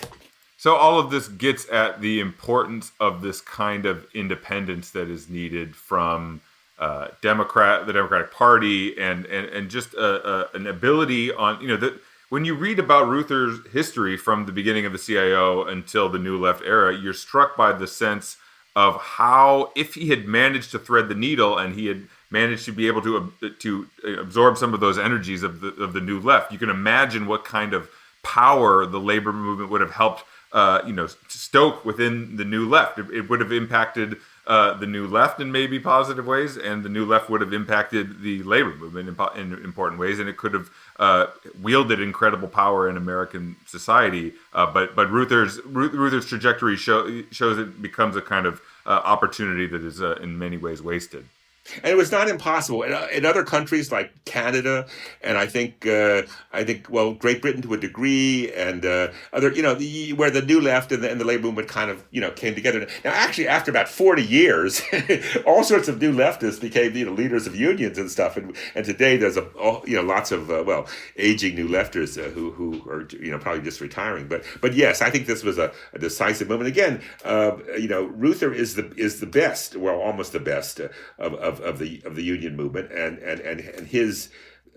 So all of this gets at the importance of this kind of independence that is needed from the Democratic Party, and just an ability on that when you read about Reuther's history from the beginning of the CIO until the New Left era, you're struck by the sense of how, if he had managed to thread the needle and he had managed to be able to absorb some of those energies of the New Left, you can imagine what kind of power the labor movement would have helped stoke within the New Left. It would have impacted the New Left in maybe positive ways, and the New Left would have impacted the labor movement in important ways, and it could have wielded incredible power in American society. But Reuther's trajectory shows it becomes a kind of opportunity that is in many ways wasted. And it was not impossible in other countries like Canada, and well, Great Britain to a degree, and other, where the New Left and the labor movement kind of, came together. Now, actually, after about 40 years, all sorts of new leftists became, leaders of unions and stuff. And today there's lots of aging new leftists who are probably just retiring. But yes, I think this was a decisive moment. Again, Ruther is the best, well, almost the best of the union movement, and his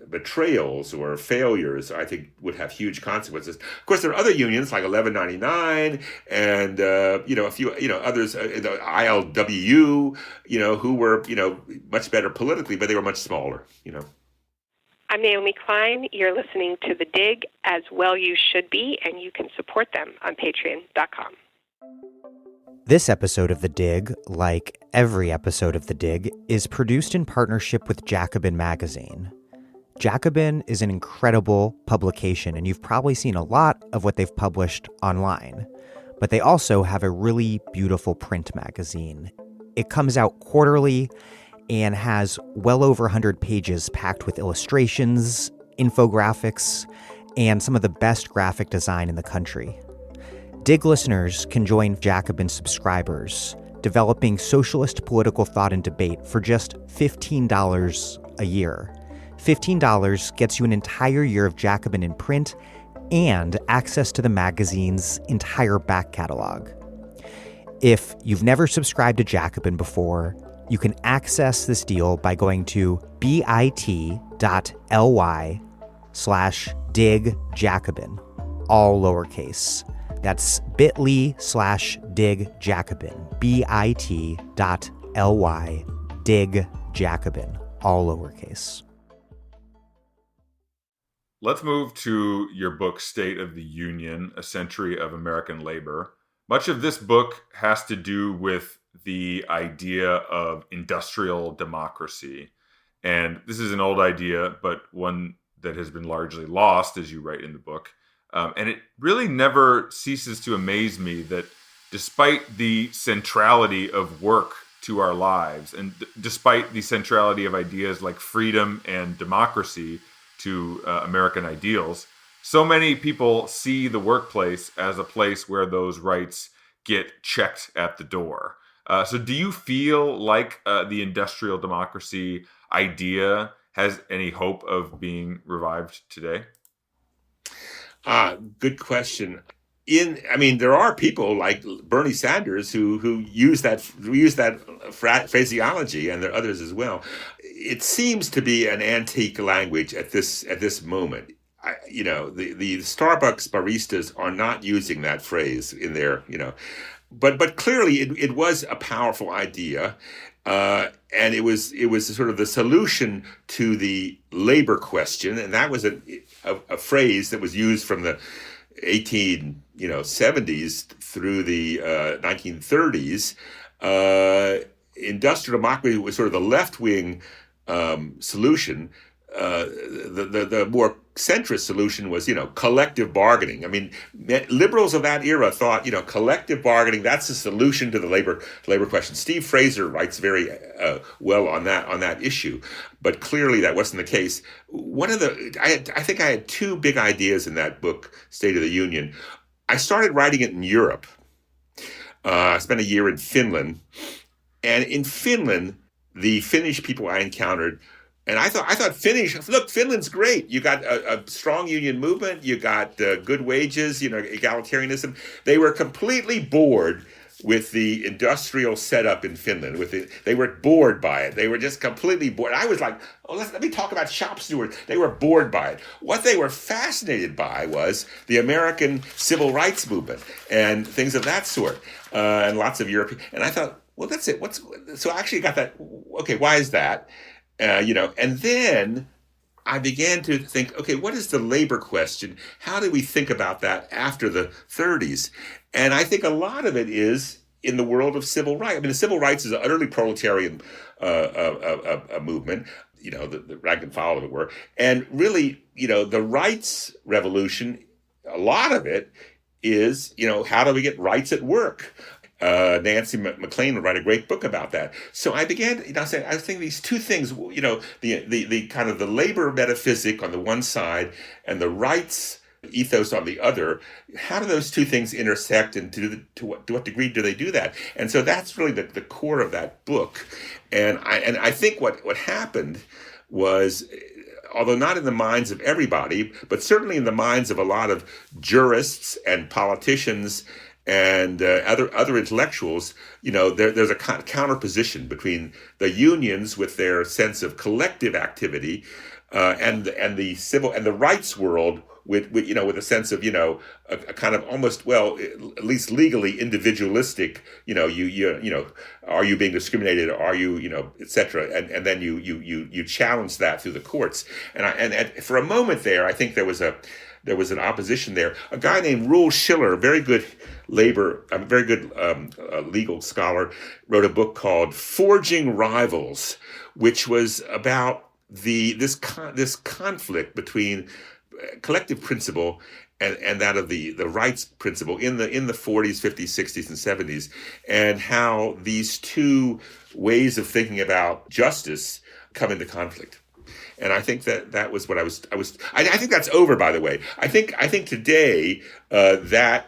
betrayals or failures, I think, would have huge consequences. Of course, there are other unions like 1199 and a few others, the ILWU, who were much better politically, but they were much smaller. I'm Naomi Klein. You're listening to The Dig, as well you should be, and you can support them on Patreon.com. This episode of The Dig, like every episode of The Dig, is produced in partnership with Jacobin Magazine. Jacobin is an incredible publication, and you've probably seen a lot of what they've published online. But they also have a really beautiful print magazine. It comes out quarterly and has well over 100 pages packed with illustrations, infographics, and some of the best graphic design in the country. Dig listeners can join Jacobin subscribers, developing socialist political thought and debate for just $15 a year. $15 gets you an entire year of Jacobin in print and access to the magazine's entire back catalog. If you've never subscribed to Jacobin before, you can access this deal by going to bit.ly/digjacobin, all lowercase. That's bit.ly/digjacobin, bit.ly/digjacobin, all lowercase. Let's move to your book, State of the Union, A Century of American Labor. Much of this book has to do with the idea of industrial democracy. And this is an old idea, but one that has been largely lost, as you write in the book. And it really never ceases to amaze me that despite the centrality of work to our lives, and despite the centrality of ideas like freedom and democracy to American ideals, so many people see the workplace as a place where those rights get checked at the door. So do you feel like the industrial democracy idea has any hope of being revived today? Good question. There are people like Bernie Sanders who use that phraseology, and there are others as well. It seems to be an antique language at this moment. The Starbucks baristas are not using that phrase in their, but clearly it was a powerful idea, and it was sort of the solution to the labor question, and that was a phrase that was used from the 1870s through the 1930s. Industrial democracy was sort of the left-wing solution. The more centrist solution was, collective bargaining. Liberals of that era thought, collective bargaining, that's the solution to the labor question. Steve Fraser writes very well on that issue, but clearly that wasn't the case. I think I had two big ideas in that book, State of the Union. I started writing it in Europe. I spent a year in Finland, and in Finland, the Finnish people I encountered. And I thought Finland's great. You got a strong union movement. You got good wages, egalitarianism. They were completely bored with the industrial setup in Finland. They were bored by it. They were just completely bored. I was like, let me talk about shop stewards. They were bored by it. What they were fascinated by was the American civil rights movement and things of that sort, and lots of European. And I thought, well, that's it. So I actually got that. Okay, why is that? And then I began to think, okay, what is the labor question? How do we think about that after the 30s? And I think a lot of it is in the world of civil rights. The civil rights is an utterly proletarian movement, the rank and file of it were. And really, the rights revolution, a lot of it is, how do we get rights at work? Nancy McLean would write a great book about that. So I began, I was thinking these two things, the kind of the labor metaphysic on the one side and the rights ethos on the other. How do those two things intersect, and to what degree do they do that? And so that's really the core of that book. And I think what happened was, although not in the minds of everybody, but certainly in the minds of a lot of jurists and politicians and other intellectuals, there's a counterposition between the unions with their sense of collective activity and the civil and the rights world with a sense of a kind of almost, well, at least legally individualistic, are you being discriminated, are you etc., and then you challenge that through the courts. And for a moment there, I think there was an opposition there. A guy named Reuel Schiller, a very good legal scholar, wrote a book called Forging Rivals, which was about this conflict between collective principle and that of the rights principle in the 40s, 50s, 60s, and 70s, and how these two ways of thinking about justice come into conflict. And I think that was what I think that's over, by the way. I think today that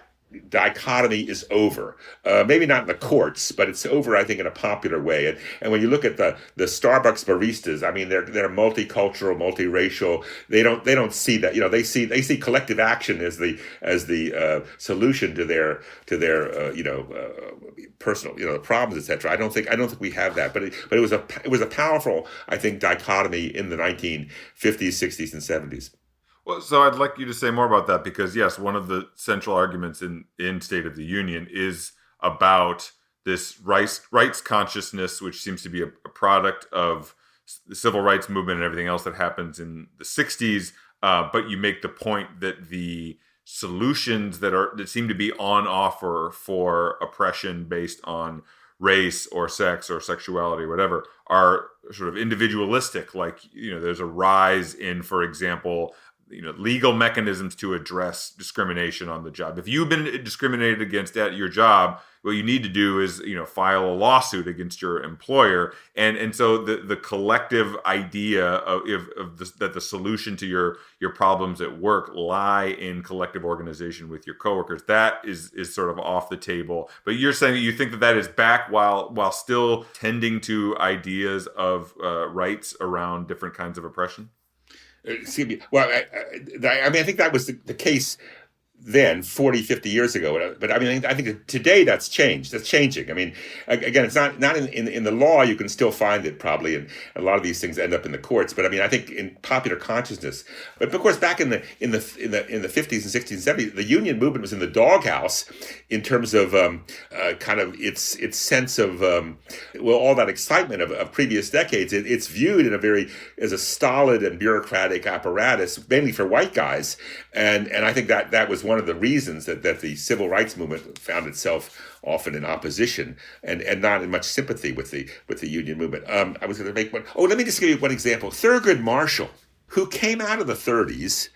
dichotomy is over. Maybe not in the courts, but it's over, I think, in a popular way. And when you look at the Starbucks baristas, I mean, they're multicultural, multiracial. They don't see that. They see collective action as the solution to their personal problems, etc. I don't think we have that. But it was a powerful, I think, dichotomy in the 1950s, 60s, and 70s. Well, so I'd like you to say more about that, because yes, one of the central arguments in State of the Union is about this rights consciousness, which seems to be a product of the civil rights movement and everything else that happens in the 60s. But you make the point that the solutions that seem to be on offer for oppression based on race or sex or sexuality or whatever are sort of individualistic. Like, there's a rise in, for example, legal mechanisms to address discrimination on the job. If you've been discriminated against at your job, what you need to do is, file a lawsuit against your employer. And so the collective idea that the solution to your problems at work lie in collective organization with your coworkers, that is sort of off the table. But you're saying that you think that is back while still tending to ideas of rights around different kinds of oppression? Excuse me. Well, I think that was the case then, 40, 50 years ago. But I mean, I think today that's changed. That's changing. I mean, again, it's not in the law. You can still find it probably, and a lot of these things end up in the courts. But I mean, I think in popular consciousness. But of course, back in the 50s and 60s and 70s, the union movement was in the doghouse in terms of kind of its sense of all that excitement of previous decades. It's viewed as a stolid and bureaucratic apparatus, mainly for white guys, and I think that was one of the reasons that the civil rights movement found itself often in opposition and not in much sympathy with the union movement. I was going to make one. Oh, let me just give you one example. Thurgood Marshall, who came out of the 30s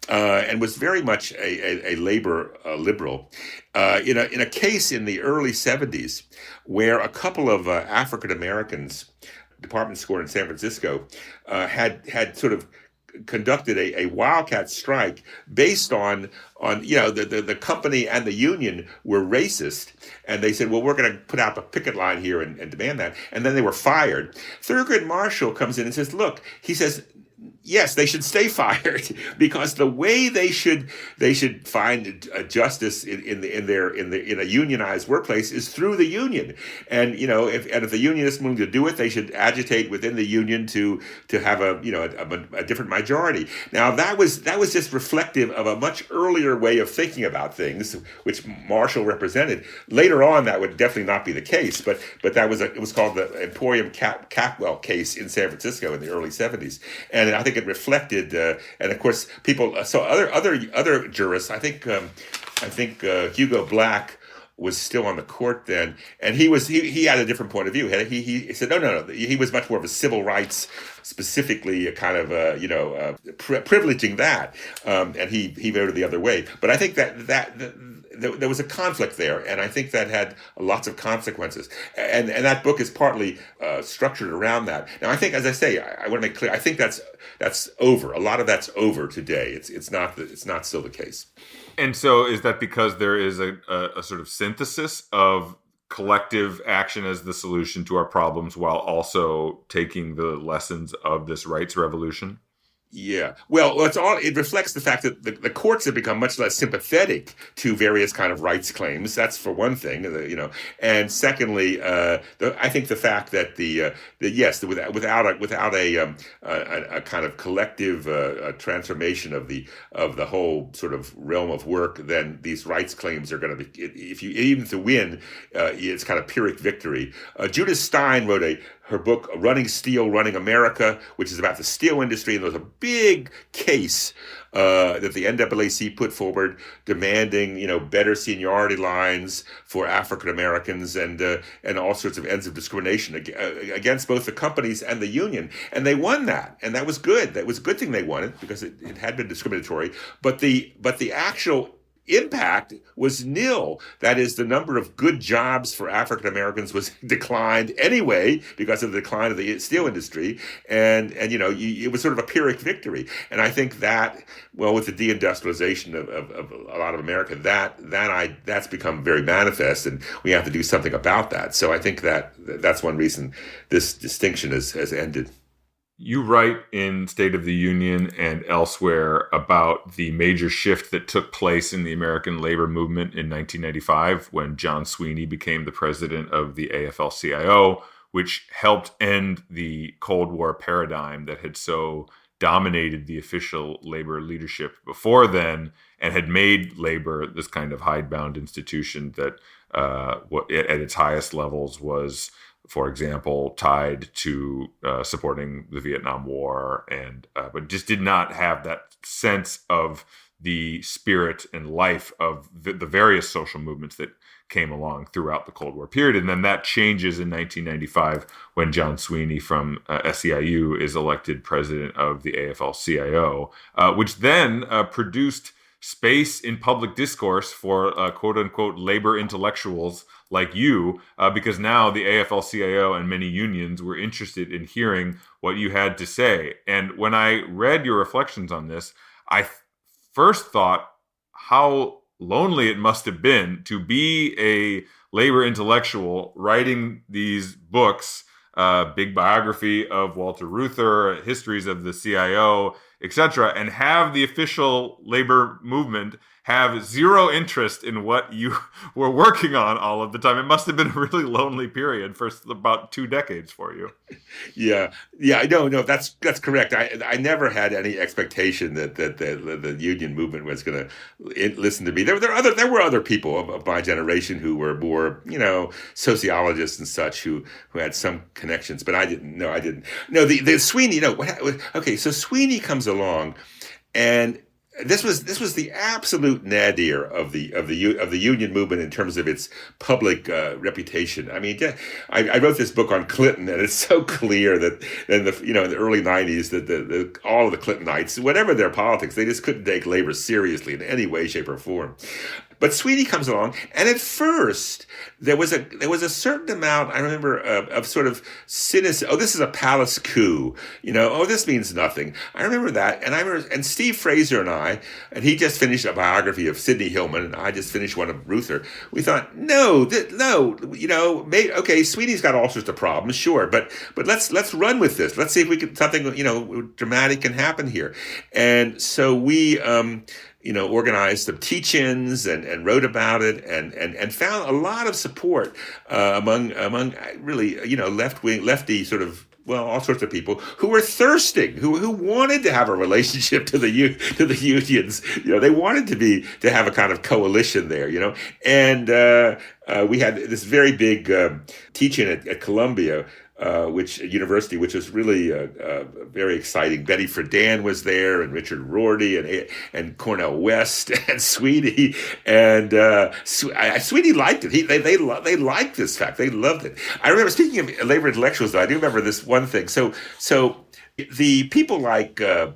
and was very much a labor liberal, in a case in the early 70s where a couple of African Americans, department store in San Francisco, had sort of conducted a wildcat strike based on the company and the union were racist, and they said, well, we're going to put out a picket line here and demand that, and then they were fired. Thurgood Marshall comes in and says, look, he says, yes, they should stay fired because the way they should find justice in a unionized workplace is through the union, and if the union isn't willing to do it, they should agitate within the union to have a different majority. Now that was just reflective of a much earlier way of thinking about things, which Marshall represented. Later on, that would definitely not be the case, but it was called the Emporium Capwell case in San Francisco in the early 70s, and I think it reflected, and of course, people. So other jurists. I think Hugo Black was still on the court then, and he had a different point of view. He said no. He was much more of a civil rights, specifically a kind of privileging that, and he voted the other way. But I think there was a conflict there, and I think that had lots of consequences. And that book is partly structured around that. Now, I think, as I say, I want to make clear, I think that's over. A lot of that's over today. It's not still the case. And so, is that because there is a sort of synthesis of collective action as the solution to our problems, while also taking the lessons of this rights revolution? Yeah. Well, it reflects the fact that the courts have become much less sympathetic to various kind of rights claims. That's for one thing, and secondly, I think the fact that without a kind of collective transformation of the whole sort of realm of work, then these rights claims are going to be, if you even to win, it's kind of Pyrrhic victory. Judith Stein wrote her book, Running Steel, Running America, which is about the steel industry. And there was a big case that the NAACP put forward demanding, better seniority lines for African Americans and all sorts of ends of discrimination against both the companies and the union. And they won that. And that was good. That was a good thing they won it because it had been discriminatory. But the actual impact was nil. That is, the number of good jobs for African Americans was declined anyway because of the decline of the steel industry, and it was sort of a Pyrrhic victory. And I think that, well, with the deindustrialization of a lot of America, that's become very manifest, and we have to do something about that. So I think that's one reason this distinction has ended. You write in State of the Union and elsewhere about the major shift that took place in the American labor movement in 1995 when John Sweeney became the president of the AFL-CIO, which helped end the Cold War paradigm that had so dominated the official labor leadership before then and had made labor this kind of hidebound institution that at its highest levels was, for example, tied to supporting the Vietnam War, but just did not have that sense of the spirit and life of the various social movements that came along throughout the Cold War period. And then that changes in 1995 when John Sweeney from SEIU is elected president of the AFL-CIO, which then produced space in public discourse for quote-unquote labor intellectuals like you, because now the AFL-CIO and many unions were interested in hearing what you had to say. And when I read your reflections on this, I first thought how lonely it must have been to be a labor intellectual writing these books, big biography of Walter Reuther, histories of the CIO, etc., and have the official labor movement have zero interest in what you were working on all of the time. It must have been a really lonely period for about 2 decades for you. Yeah, I know. No, that's correct. I never had any expectation that the union movement was going to listen to me. There were other people of my generation who were more, sociologists and such who had some connections, but I didn't. No, the Sweeney. Okay, so Sweeney comes along, and this was the absolute nadir of the union movement in terms of its public reputation. I mean, I wrote this book on Clinton, and it's so clear that in the early '90s that all of the Clintonites, whatever their politics, they just couldn't take labor seriously in any way, shape, or form. But Sweeney comes along, and at first there was a certain amount, I remember, of sort of cynicism. Oh, this is a palace coup. This means nothing. I remember that, and Steve Fraser and he just finished a biography of Sidney Hillman, and I just finished one of Reuther. We thought, okay, Sweeney's got all sorts of problems, sure, but let's run with this. Let's see if we can something dramatic can happen here, and so we. Organized some teach-ins and wrote about it and found a lot of support among really lefty sort of, well, all sorts of people who were thirsting, who wanted to have a relationship to the unions. They wanted to have a kind of coalition there. And we had this very big teach-in at Columbia. Which was really very exciting. Betty Friedan was there, and Richard Rorty, and Cornel West, and Sweeney, and Sweeney liked it. They liked this fact. They loved it. I remember, speaking of labor intellectuals, though, I do remember this one thing. So the people like the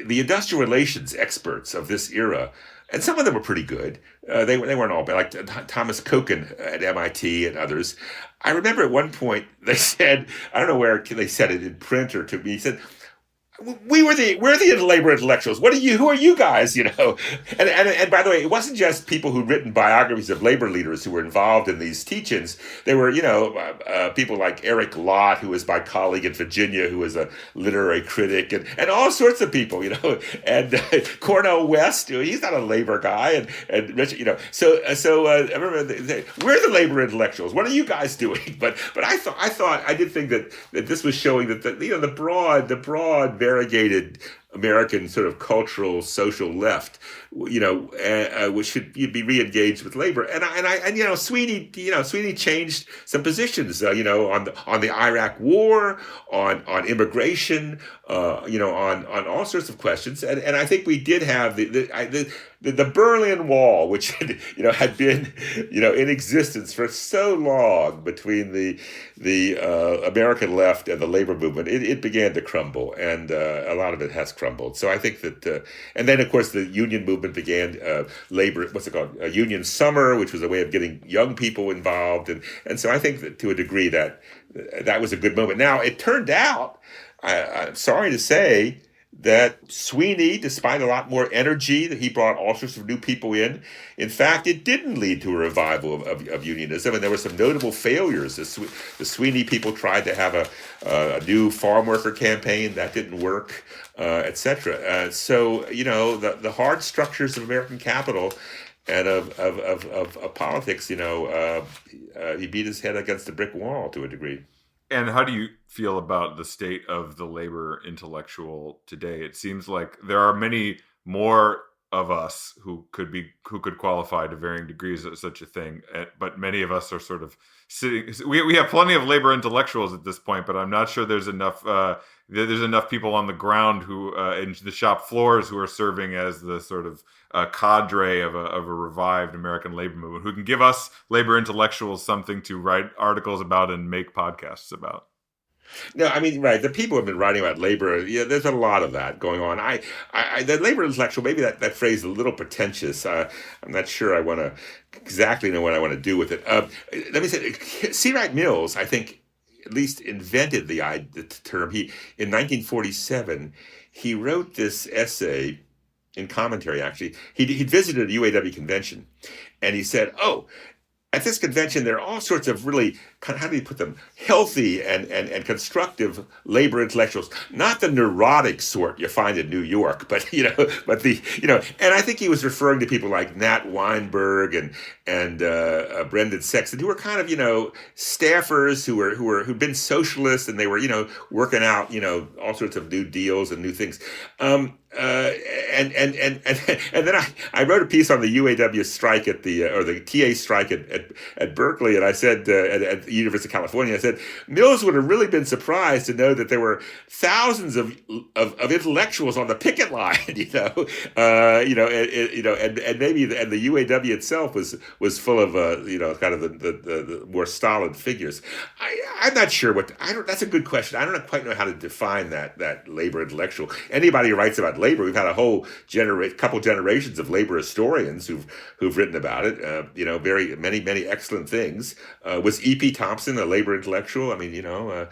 industrial relations experts of this era and some of them were pretty good. They weren't all bad, like Thomas Kochen at MIT and others. I remember at one point they said, I don't know where they said it in print or to me, he said, we're the labor intellectuals. Who are you guys? And by the way, it wasn't just people who'd written biographies of labor leaders who were involved in these teach-ins. There were, people like Eric Lott, who was my colleague in Virginia, who was a literary critic, and all sorts of people, and Cornel West, he's not a labor guy, and Richard, So I remember we're the labor intellectuals. What are you guys doing? But I did think that this was showing that the broad variegated American sort of cultural social left, which should be re-engaged with labor. And Sweeney changed some positions, on the Iraq War, on immigration, on all sorts of questions. And I think we did have the Berlin Wall, which had been in existence for so long between the American left and the labor movement. It began to crumble, and a lot of it has crumbled. So I think that, and then of course the union movement began. Labor, what's it called? Union Summer, which was a way of getting young people involved, and so I think that to a degree that was a good moment. Now it turned out, I'm sorry to say, that Sweeney, despite a lot more energy, that he brought all sorts of new people in. In fact, it didn't lead to a revival of unionism, and there were some notable failures. The Sweeney people tried to have a new farm worker campaign. That didn't work, etc. So, the hard structures of American capital and of politics, he beat his head against the brick wall to a degree. And how do you feel about the state of the labor intellectual today? It seems like there are many more of us who could qualify to varying degrees at such a thing, but many of us are sort of sitting. We have plenty of labor intellectuals at this point, but I'm not sure there's enough. There's enough people on the ground who in the shop floors who are serving as the sort of cadre of a revived American labor movement, who can give us labor intellectuals something to write articles about and make podcasts about. No, I mean, right. The people have been writing about labor. Yeah, there's a lot of that going on. The labor intellectual, maybe that phrase is a little pretentious. I'm not sure I want to exactly know what I want to do with it. Let me say, C. Wright Mills, I think, at least invented the term. In 1947, he wrote this essay in commentary, actually. He'd visited a UAW convention, and he said, at this convention, there are all sorts of really, how do you put them, healthy and constructive labor intellectuals. Not the neurotic sort you find in New York, but and I think he was referring to people like Nat Weinberg and Brendan Sexton, who were kind of, staffers who'd been socialists, and they were, working out, all sorts of new deals and new things. And then I wrote a piece on the UAW strike or the TA strike at Berkeley, and I said at the University of California, I said Mills would have really been surprised to know that there were thousands of intellectuals on the picket line, and maybe the UAW itself was full of kind of the more stolid figures. I'm not sure that's a good question. I don't quite know how to define that labor intellectual. Anybody who writes about labor, we've had a whole couple generations of labor historians who've written about it. Very many excellent things. Was E.P. Thompson a labor intellectual? I mean, or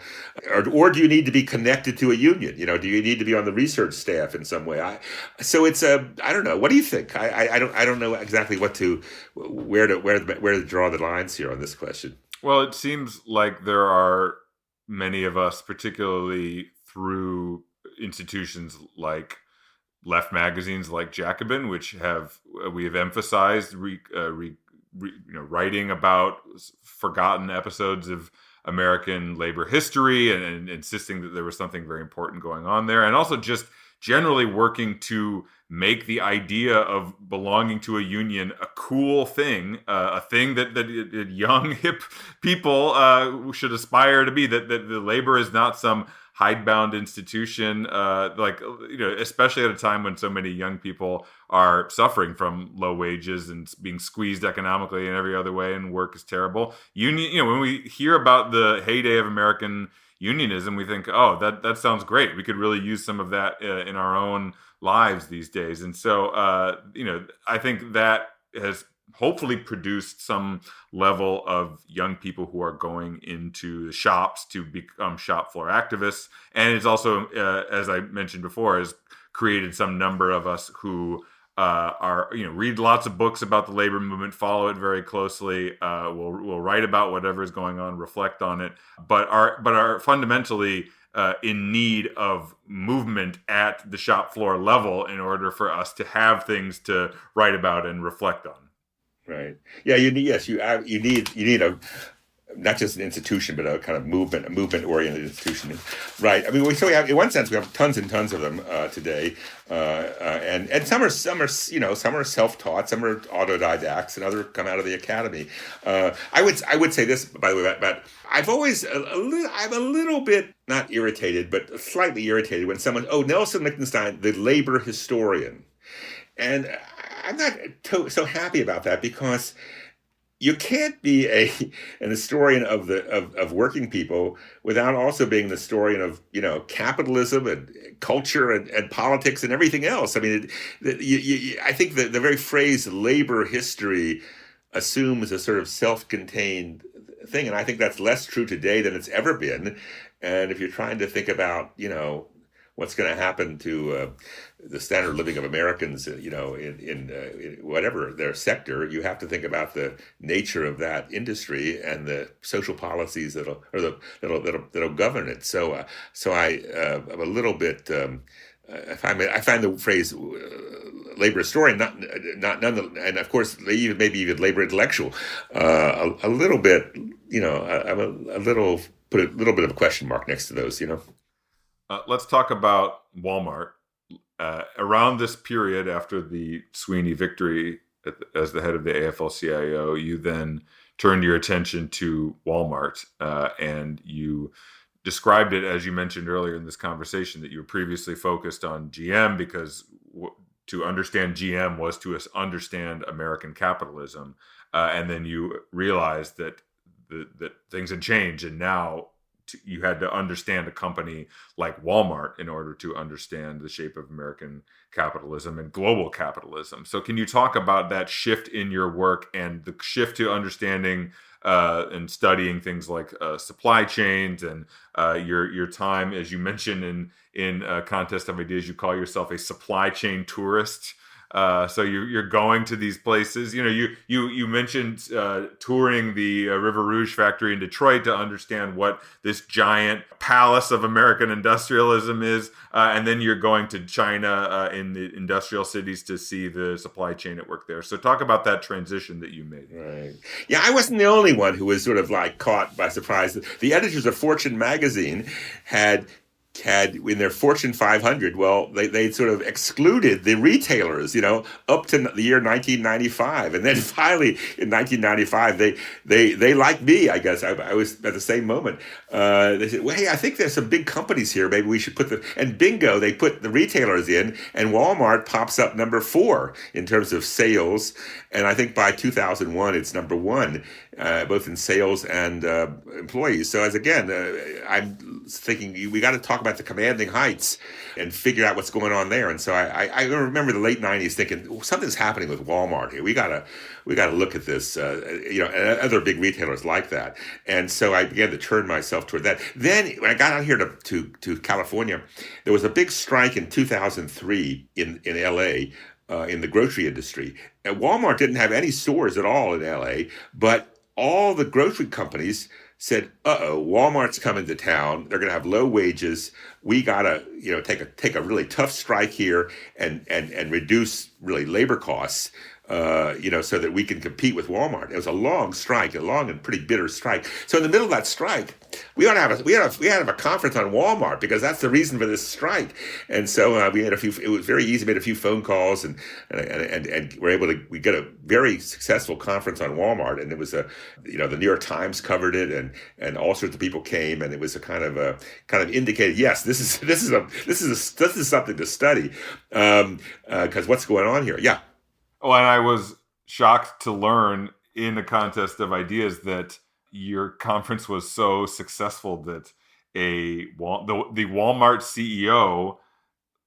do you need to be connected to a union? Do you need to be on the research staff in some way? So it's I don't know. What do you think? I don't know exactly where to draw the lines here on this question. Well, it seems like there are many of us, particularly through institutions like left magazines like Jacobin, which we have emphasized writing about forgotten episodes of American labor history and insisting that there was something very important going on there, and also just generally working to make the idea of belonging to a union a cool thing, a thing that young hip people should aspire to be. That the labor is not some hidebound institution, especially at a time when so many young people are suffering from low wages and being squeezed economically in every other way, and work is terrible. When we hear about the heyday of American unionism, we think, oh, that sounds great. We could really use some of that in our own lives these days. And so, I think that has hopefully produced some level of young people who are going into the shops to become shop floor activists. And it's also, as I mentioned before, has created some number of us who read lots of books about the labor movement, follow it very closely. We'll write about whatever is going on, reflect on it, but are fundamentally in need of movement at the shop floor level in order for us to have things to write about and reflect on. Right. Yeah. You need a not just an institution, but a kind of movement-oriented institution, right? I mean, we have, in one sense, we have tons and tons of them today, and some are self-taught, some are autodidacts, and others come out of the academy. I would say this, by the way, but I'm a little bit not irritated, but slightly irritated when someone, Nelson Lichtenstein, the labor historian, and I'm not so happy about that, because you can't be an historian of working people without also being the historian of capitalism and culture and politics and everything else. I mean, I think that the very phrase labor history assumes a sort of self-contained thing, and I think that's less true today than it's ever been. And if you're trying to think about what's going to happen to the standard of living of Americans, in whatever their sector, you have to think about the nature of that industry and the social policies that'll govern it. So I'm a little bit. I find the phrase labor historian and of course maybe even labor intellectual a little bit. I'm a little put a little bit of a question mark next to those. Let's talk about Walmart. Around this period, after the Sweeney victory as the head of the AFL-CIO, you then turned your attention to Walmart, and you described it, as you mentioned earlier in this conversation, that you were previously focused on GM because to understand GM was to understand American capitalism, and then you realized that that things had changed, and now you had to understand a company like Walmart in order to understand the shape of American capitalism and global capitalism. So can you talk about that shift in your work and the shift to understanding and studying things like supply chains and your time, as you mentioned in Contest of Ideas, you call yourself a supply chain tourist. So you're going to these places. You mentioned touring the River Rouge factory in Detroit to understand what this giant palace of American industrialism is, and then you're going to China in the industrial cities to see the supply chain at work there. So talk about that transition that you made. Right. Yeah, I wasn't the only one who was sort of like caught by surprise. The editors of Fortune magazine had in their Fortune 500, they sort of excluded the retailers, up to the year 1995, and then finally in 1995, they like me, I guess. I was at the same moment. They said, "Well, hey, I think there's some big companies here. Maybe we should put and bingo, they put the retailers in, and Walmart pops up number 4 in terms of sales, and I think by 2001 it's number 1, both in sales and employees. So I'm thinking we got to talk about the commanding heights and figure out what's going on there. And so I remember the late 90s thinking something's happening with Walmart here. We got to look at this, and other big retailers like that. And so I began to turn myself toward that. Then when I got out here to California, there was a big strike in 2003 in LA. In the grocery industry. And Walmart didn't have any stores at all in LA, but all the grocery companies said, Walmart's coming to town. They're going to have low wages. We got to, take a really tough strike here and reduce really labor costs, so that we can compete with Walmart. It was a long strike, a long and pretty bitter strike. So in the middle of that strike, we had to have a conference on Walmart because that's the reason for this strike. And so we had it was very easy, made a few phone calls and we got a very successful conference on Walmart. And it was the New York Times covered it and all sorts of people came, and it was a kind of indicated, yes, this is something to study. Because what's going on here? Yeah. Oh, and I was shocked to learn in the Contest of Ideas that your conference was so successful that the Walmart CEO,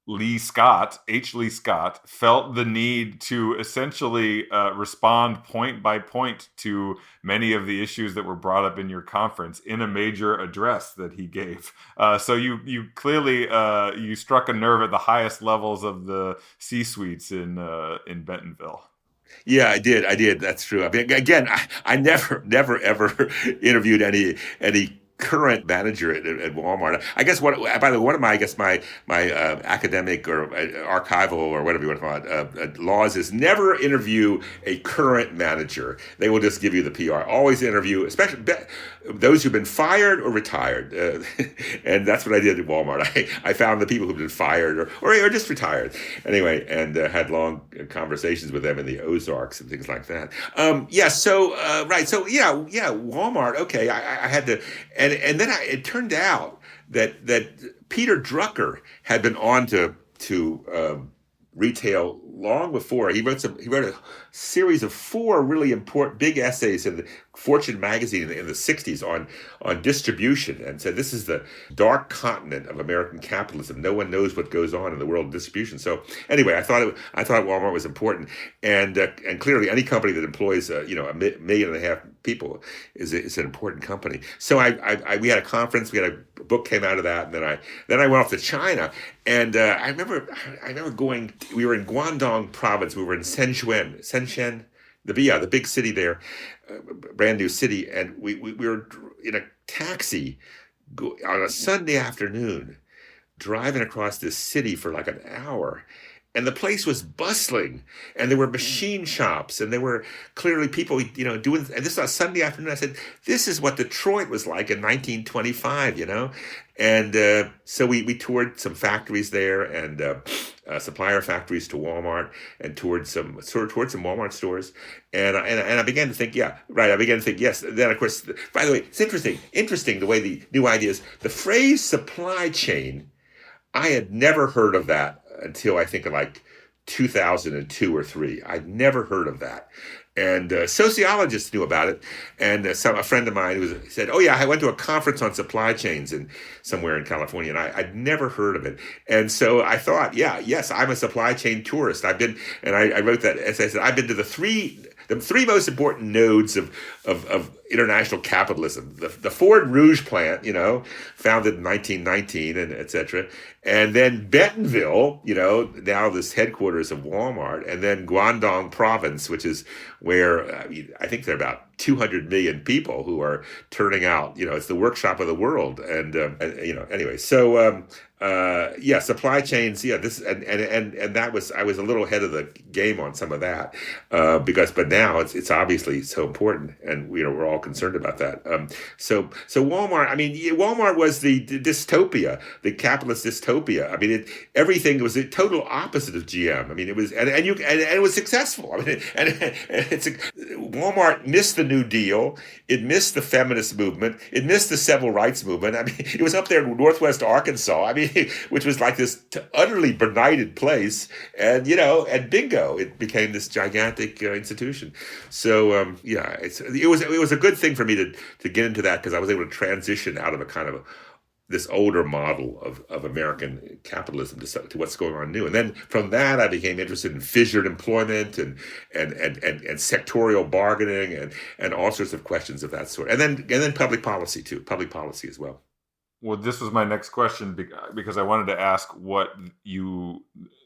Lee Scott, Lee Scott, felt the need to essentially respond point by point to many of the issues that were brought up in your conference in a major address that he gave. So you clearly you struck a nerve at the highest levels of the C-suites in Bentonville. Yeah, I did. That's true. I mean, again, I never, ever interviewed any current manager at Walmart. I guess by the way, one of my academic or archival or whatever you want to call it laws is never interview a current manager. They will just give you the PR. Always interview, especially those who've been fired or retired, and that's what I did at Walmart. I found the people who've been fired or just retired anyway, and had long conversations with them in the Ozarks and things like that. Right. So yeah, Walmart. Okay, I had to. And then it turned out that Peter Drucker had been on to retail long before. He wrote a series of 4 really important big essays in the Fortune magazine in the 60s on distribution, and said this is the dark continent of American capitalism. No one knows what goes on in the world of distribution. So anyway, I thought Walmart was important, and clearly any company that employs a 1.5 million people is an important company. So we had a conference, we had a book came out of that, and then I went off to China, and I remember going. We were in Guangdong province. We were in Shenzhen, the big city there, brand new city, and we were in a taxi on a Sunday afternoon, driving across this city for like an hour. And the place was bustling, and there were machine shops, and there were clearly people, doing. And this was a Sunday afternoon. I said, "This is what Detroit was like in 1925," And so we toured some factories there, and supplier factories to Walmart, and toured some Walmart stores, and I began to think, yeah, right. I began to think, yes. Then of course, by the way, it's interesting the way the new ideas, the phrase supply chain. I had never heard of that until I think like 2002 or 3. I'd never heard of that. And sociologists knew about it. And a friend of mine said, "Oh yeah, I went to a conference on supply chains somewhere in California, and I'd never heard of it." And so I thought, yes, I'm a supply chain tourist. I've been, and I wrote that essay. I said, I've been to the three most important nodes of international capitalism. The Ford Rouge plant, founded in 1919, and et cetera. And then Bentonville, now this headquarters of Walmart, and then Guangdong province, which is where I think there are about 200 million people who are turning out. It's the workshop of the world. And anyway, so supply chains. Yeah, this and that was, I was a little ahead of the game on some of that but now it's obviously so important, and we're all concerned about that. So Walmart. I mean, Walmart was the dystopia, the capitalist dystopia. I mean, everything was the total opposite of GM. I mean, it was and it was successful. I mean, Walmart missed the New Deal. It missed the feminist movement. It missed the civil rights movement. I mean, it was up there in Northwest Arkansas. I mean, which was like this utterly benighted place, and and bingo, it became this gigantic institution. So it was a good thing for me to get into that, because I was able to transition out of a kind of this older model of American capitalism to what's going on new. And then from that, I became interested in fissured employment and sectorial bargaining and all sorts of questions of that sort. And then public policy as well. Well, this was my next question, because I wanted to ask what you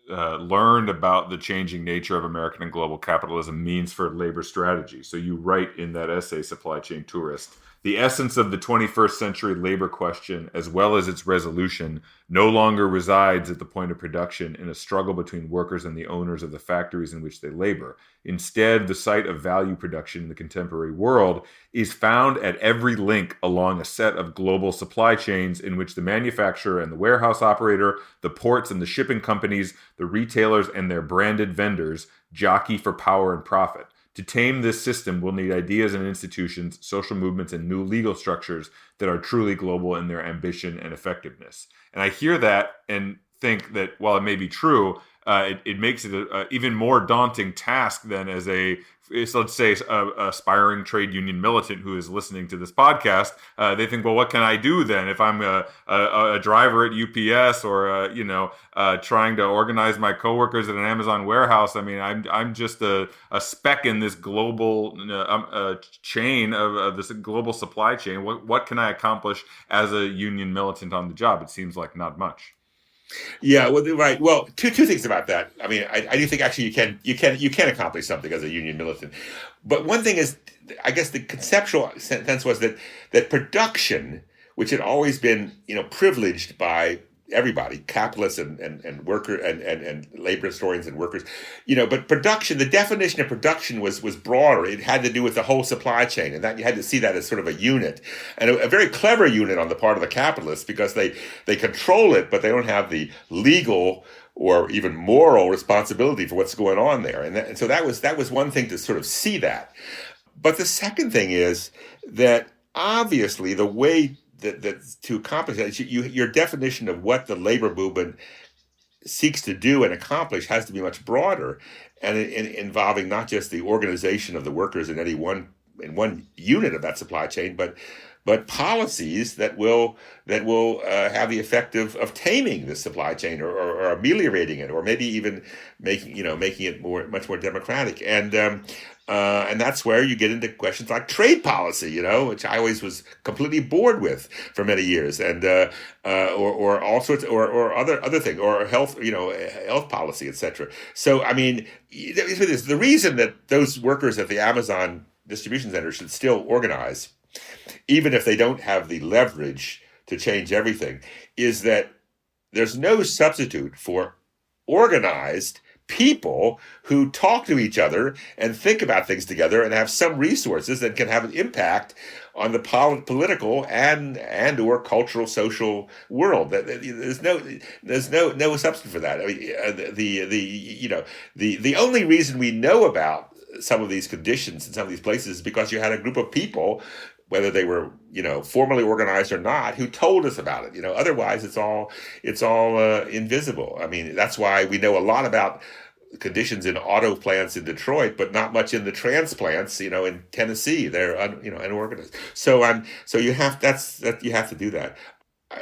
learned about the changing nature of American and global capitalism means for labor strategy. So you write in that essay, Supply Chain Tourist, the essence of the 21st century labor question, as well as its resolution, no longer resides at the point of production in a struggle between workers and the owners of the factories in which they labor. Instead, the site of value production in the contemporary world is found at every link along a set of global supply chains in which the manufacturer and the warehouse operator, the ports and the shipping companies, the retailers and their branded vendors jockey for power and profit. To tame this system, we'll need ideas and institutions, social movements, and new legal structures that are truly global in their ambition and effectiveness. And I hear that and think that while it may be true, it makes it an even more daunting task than as a let's say a aspiring trade union militant who is listening to this podcast, they think, well, what can I do then if I'm a driver at UPS or trying to organize my coworkers at an Amazon warehouse? I mean, I'm just a speck in this global chain of this global supply chain. What can I accomplish as a union militant on the job? It seems like not much. Yeah, well, right. Well, two things about that. I mean, I do think actually you can accomplish something as a union militant, but one thing is, I guess the conceptual sense was that production, which had always been privileged by everybody, capitalists and worker and labor historians and workers, but production, the definition of production was broader. It had to do with the whole supply chain, and that you had to see that as sort of a unit, and a very clever unit on the part of the capitalists, because they control it, but they don't have the legal or even moral responsibility for what's going on there. And so that was one thing to sort of see that. But the second thing is that obviously the way that to accomplish that, your definition of what the labor movement seeks to do and accomplish has to be much broader, and involving not just the organization of the workers in one unit of that supply chain, but policies that will have the effect of taming this supply chain, or ameliorating it, or maybe even making it much more democratic. And that's where you get into questions like trade policy, which I always was completely bored with for many years, and or all sorts, or other things, or health, health policy, etc. So I mean, the reason that those workers at the Amazon distribution center should still organize, even if they don't have the leverage to change everything, is that there's no substitute for organized people who talk to each other and think about things together and have some resources that can have an impact on the political and or cultural social world. There's no substitute for that. I mean, the only reason we know about some of these conditions in some of these places is because you had a group of people, whether they were formally organized or not, who told us about it. Otherwise it's all invisible. I mean, that's why we know a lot about conditions in auto plants in Detroit, but not much in the transplants, in Tennessee. They're unorganized. So you have you have to do that.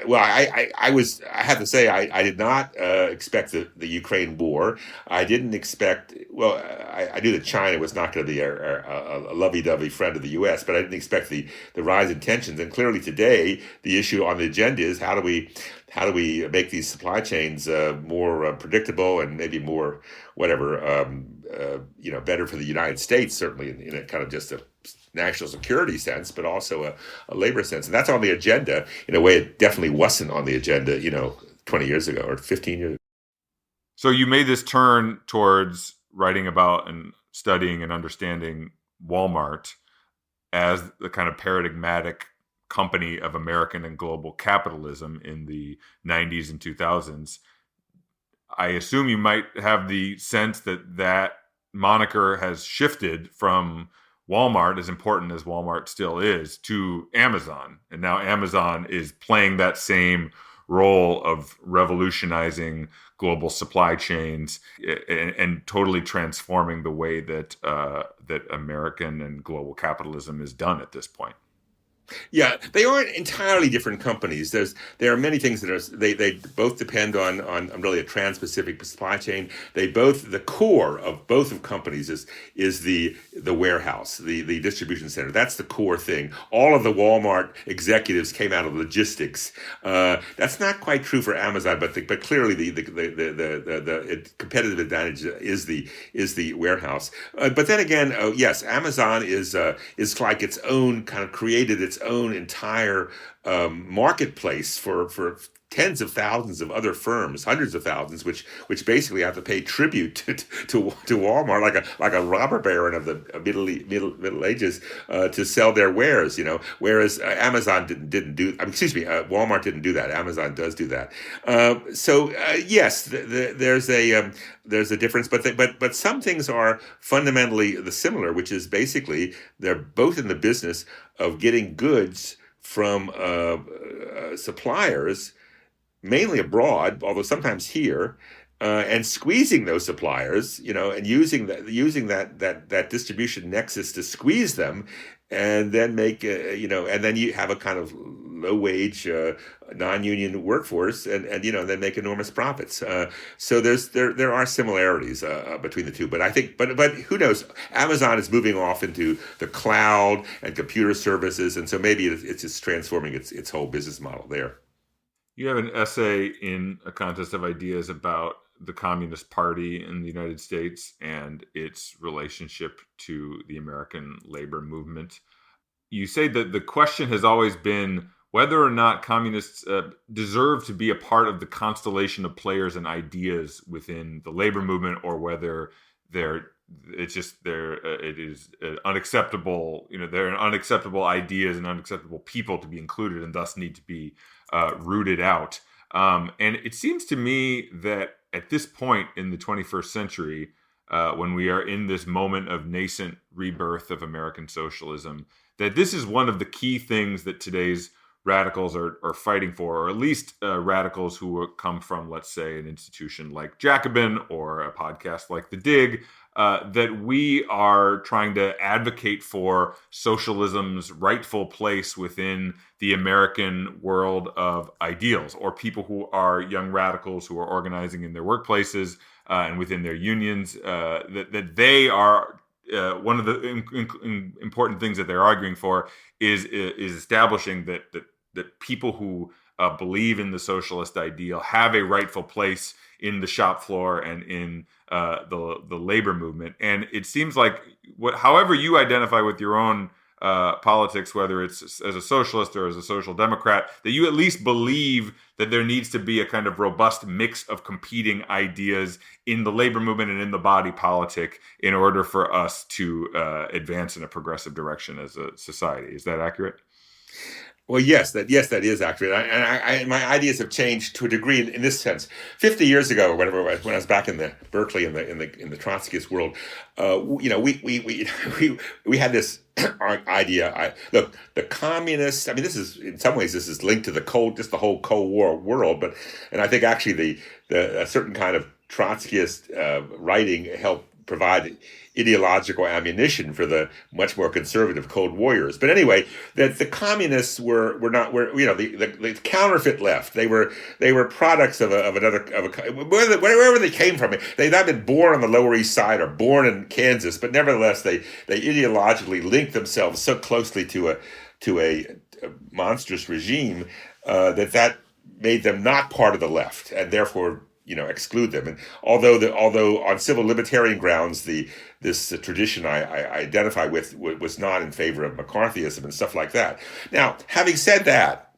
Well, I have to say, I did not expect the Ukraine war. I didn't expect, well, I knew that China was not going to be a lovey-dovey friend of the U.S., but I didn't expect the rise in tensions. And clearly today, the issue on the agenda is how do we make these supply chains more predictable and maybe more better for the United States, certainly in a kind of just a national security sense, but also a labor sense. And that's on the agenda in a way it definitely wasn't on the agenda, 20 years ago or 15 years ago. So you made this turn towards writing about and studying and understanding Walmart as the kind of paradigmatic company of American and global capitalism in the 90s and 2000s. I assume you might have the sense that moniker has shifted from Walmart, as important as Walmart still is, to Amazon. And now Amazon is playing that same role of revolutionizing global supply chains and totally transforming the way that American and global capitalism is done at this point. Yeah, they aren't entirely different companies. There are many things that they both depend on really a trans-Pacific supply chain. The core of both of companies is the warehouse, the distribution center. That's the core thing. All of the Walmart executives came out of logistics. That's not quite true for Amazon, but clearly the competitive advantage is the warehouse. But then again, yes, Amazon is like its own kind of created its own entire marketplace for tens of thousands of other firms, hundreds of thousands, which basically have to pay tribute to Walmart, like a robber baron of the Middle Ages, to sell their wares. Whereas Amazon didn't do. Walmart didn't do that. Amazon does do that. Yes, there's a difference, but some things are fundamentally similar, which is basically they're both in the business of getting goods from suppliers, mainly abroad, although sometimes here, and squeezing those suppliers, and using that distribution nexus to squeeze them, and then and then you have a kind of low wage non-union workforce, and then make enormous profits. So there are similarities between the two, but I think but who knows? Amazon is moving off into the cloud and computer services, and so maybe it's just transforming its whole business model there. You have an essay in A Contest of Ideas about the Communist Party in the United States and its relationship to the American labor movement. You say that the question has always been whether or not communists deserve to be a part of the constellation of players and ideas within the labor movement, or whether it is unacceptable. They're unacceptable ideas and unacceptable people to be included, and thus need to be rooted out. And it seems to me that at this point in the 21st century, when we are in this moment of nascent rebirth of American socialism, that this is one of the key things that today's radicals are fighting for, or at least radicals who come from, let's say, an institution like Jacobin or a podcast like The Dig, that we are trying to advocate for socialism's rightful place within the American world of ideals, or people who are young radicals who are organizing in their workplaces and within their unions, that they are one of the important things that they're arguing for is establishing that people who believe in the socialist ideal have a rightful place in the shop floor and in the labor movement. And it seems like however you identify with your own politics, whether it's as a socialist or as a social democrat, that you at least believe that there needs to be a kind of robust mix of competing ideas in the labor movement and in the body politic in order for us to advance in a progressive direction as a society. Is that accurate? Well, yes, that is accurate, and my ideas have changed to a degree in this sense. 50 years ago, or whatever, when I was back in the Berkeley in the Trotskyist world, we had this idea. Look, the communists. I mean, this is linked to the whole Cold War world, and I think actually a certain kind of Trotskyist writing helped provide ideological ammunition for the much more conservative Cold Warriors. But anyway, that the communists were the counterfeit left. They were products of wherever they came from. They'd not been born on the Lower East Side or born in Kansas, but nevertheless they ideologically linked themselves so closely to a monstrous regime that made them not part of the left, and therefore exclude them. And although on civil libertarian grounds, this tradition I identify with was not in favor of McCarthyism and stuff like that. Now, having said that,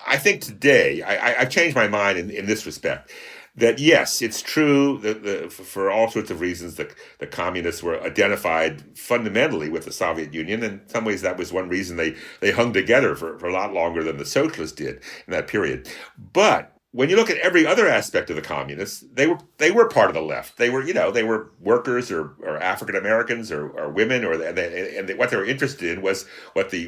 I think today I've changed my mind in this respect. That yes, it's true that for all sorts of reasons the communists were identified fundamentally with the Soviet Union. In some ways, that was one reason they hung together for a lot longer than the socialists did in that period. But when you look at every other aspect of the communists, they were part of the left. They were workers or African Americans or women, and what they were interested in was what the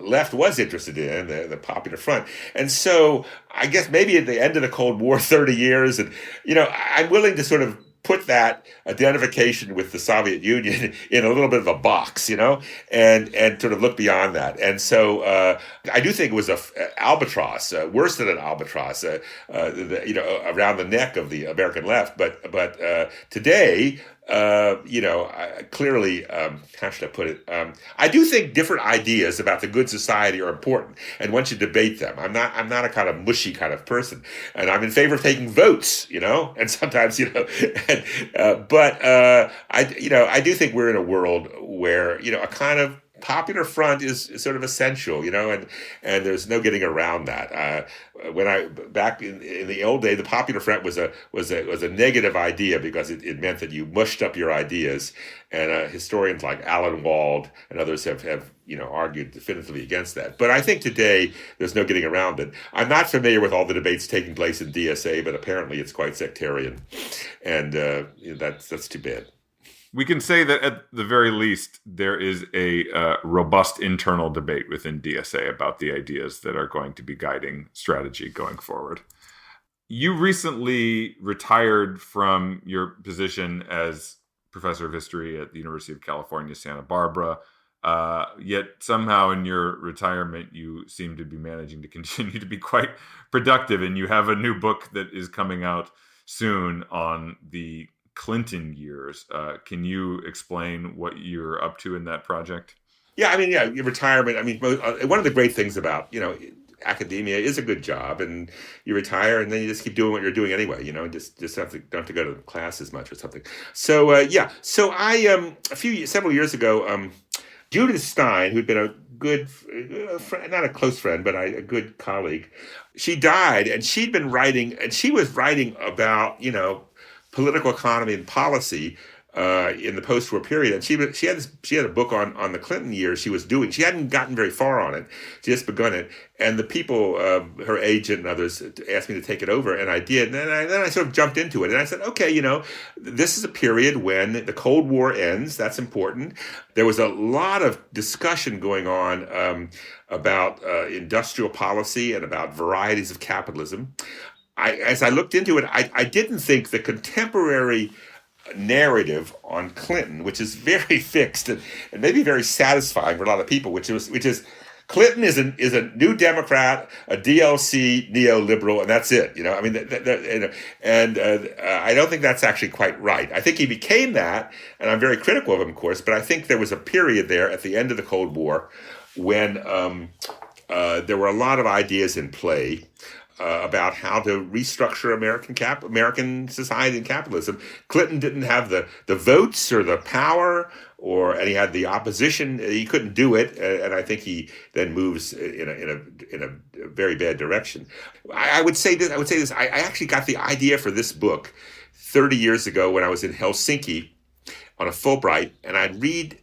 left was interested in, the Popular Front. And so I guess maybe at the end of the Cold War, 30 years, and I'm willing to sort of put that identification with the Soviet Union in a little bit of a box, and sort of look beyond that. And so I do think it was an albatross, worse than an albatross, around the neck of the American left. But today, clearly, how should I put it? I do think different ideas about the good society are important, and one should debate them. I'm not a kind of mushy kind of person, and I'm in favor of taking votes, and sometimes, but I do think we're in a world where, a kind of Popular Front is sort of essential, and there's no getting around that. Back in the old day, the Popular Front was a negative idea because it meant that you mushed up your ideas, and historians like Alan Wald and others have argued definitively against that. But I think today there's no getting around it. I'm not familiar with all the debates taking place in DSA, but apparently it's quite sectarian, and that's too bad. We can say that at the very least, there is a robust internal debate within DSA about the ideas that are going to be guiding strategy going forward. You recently retired from your position as professor of history at the University of California, Santa Barbara. Yet somehow in your retirement, you seem to be managing to continue to be quite productive. And you have a new book that is coming out soon on the Clinton years. Can you explain what you're up to in that project? Yeah, I mean, yeah, your retirement. I mean, one of the great things about academia is a good job, and you retire, and then you just keep doing what you're doing anyway. Just don't have to go to class as much or something. So yeah, so I several years ago, Judith Stein, who'd been a good friend, not a close friend, but a good colleague, she died, and she'd been writing, and she was writing about political economy and policy in the post-war period, and she had a book on the Clinton years she was doing. She hadn't gotten very far on it; she just begun it. And the people, her agent and others, asked me to take it over, and I did. And then I sort of jumped into it, and I said, okay, this is a period when the Cold War ends. That's important. There was a lot of discussion going on about industrial policy and about varieties of capitalism. As I looked into it, I didn't think the contemporary narrative on Clinton, which is very fixed and maybe very satisfying for a lot of people, which is Clinton is a new Democrat, a DLC neoliberal, and that's it. I mean, I don't think that's actually quite right. I think he became that, and I'm very critical of him, of course. But I think there was a period there at the end of the Cold War when there were a lot of ideas in play about how to restructure American society and capitalism. Clinton didn't have the votes or the power, and he had the opposition. He couldn't do it, and I think he then moves in a very bad direction. I would say this. I actually got the idea for this book 30 years ago when I was in Helsinki on a Fulbright, and I'd read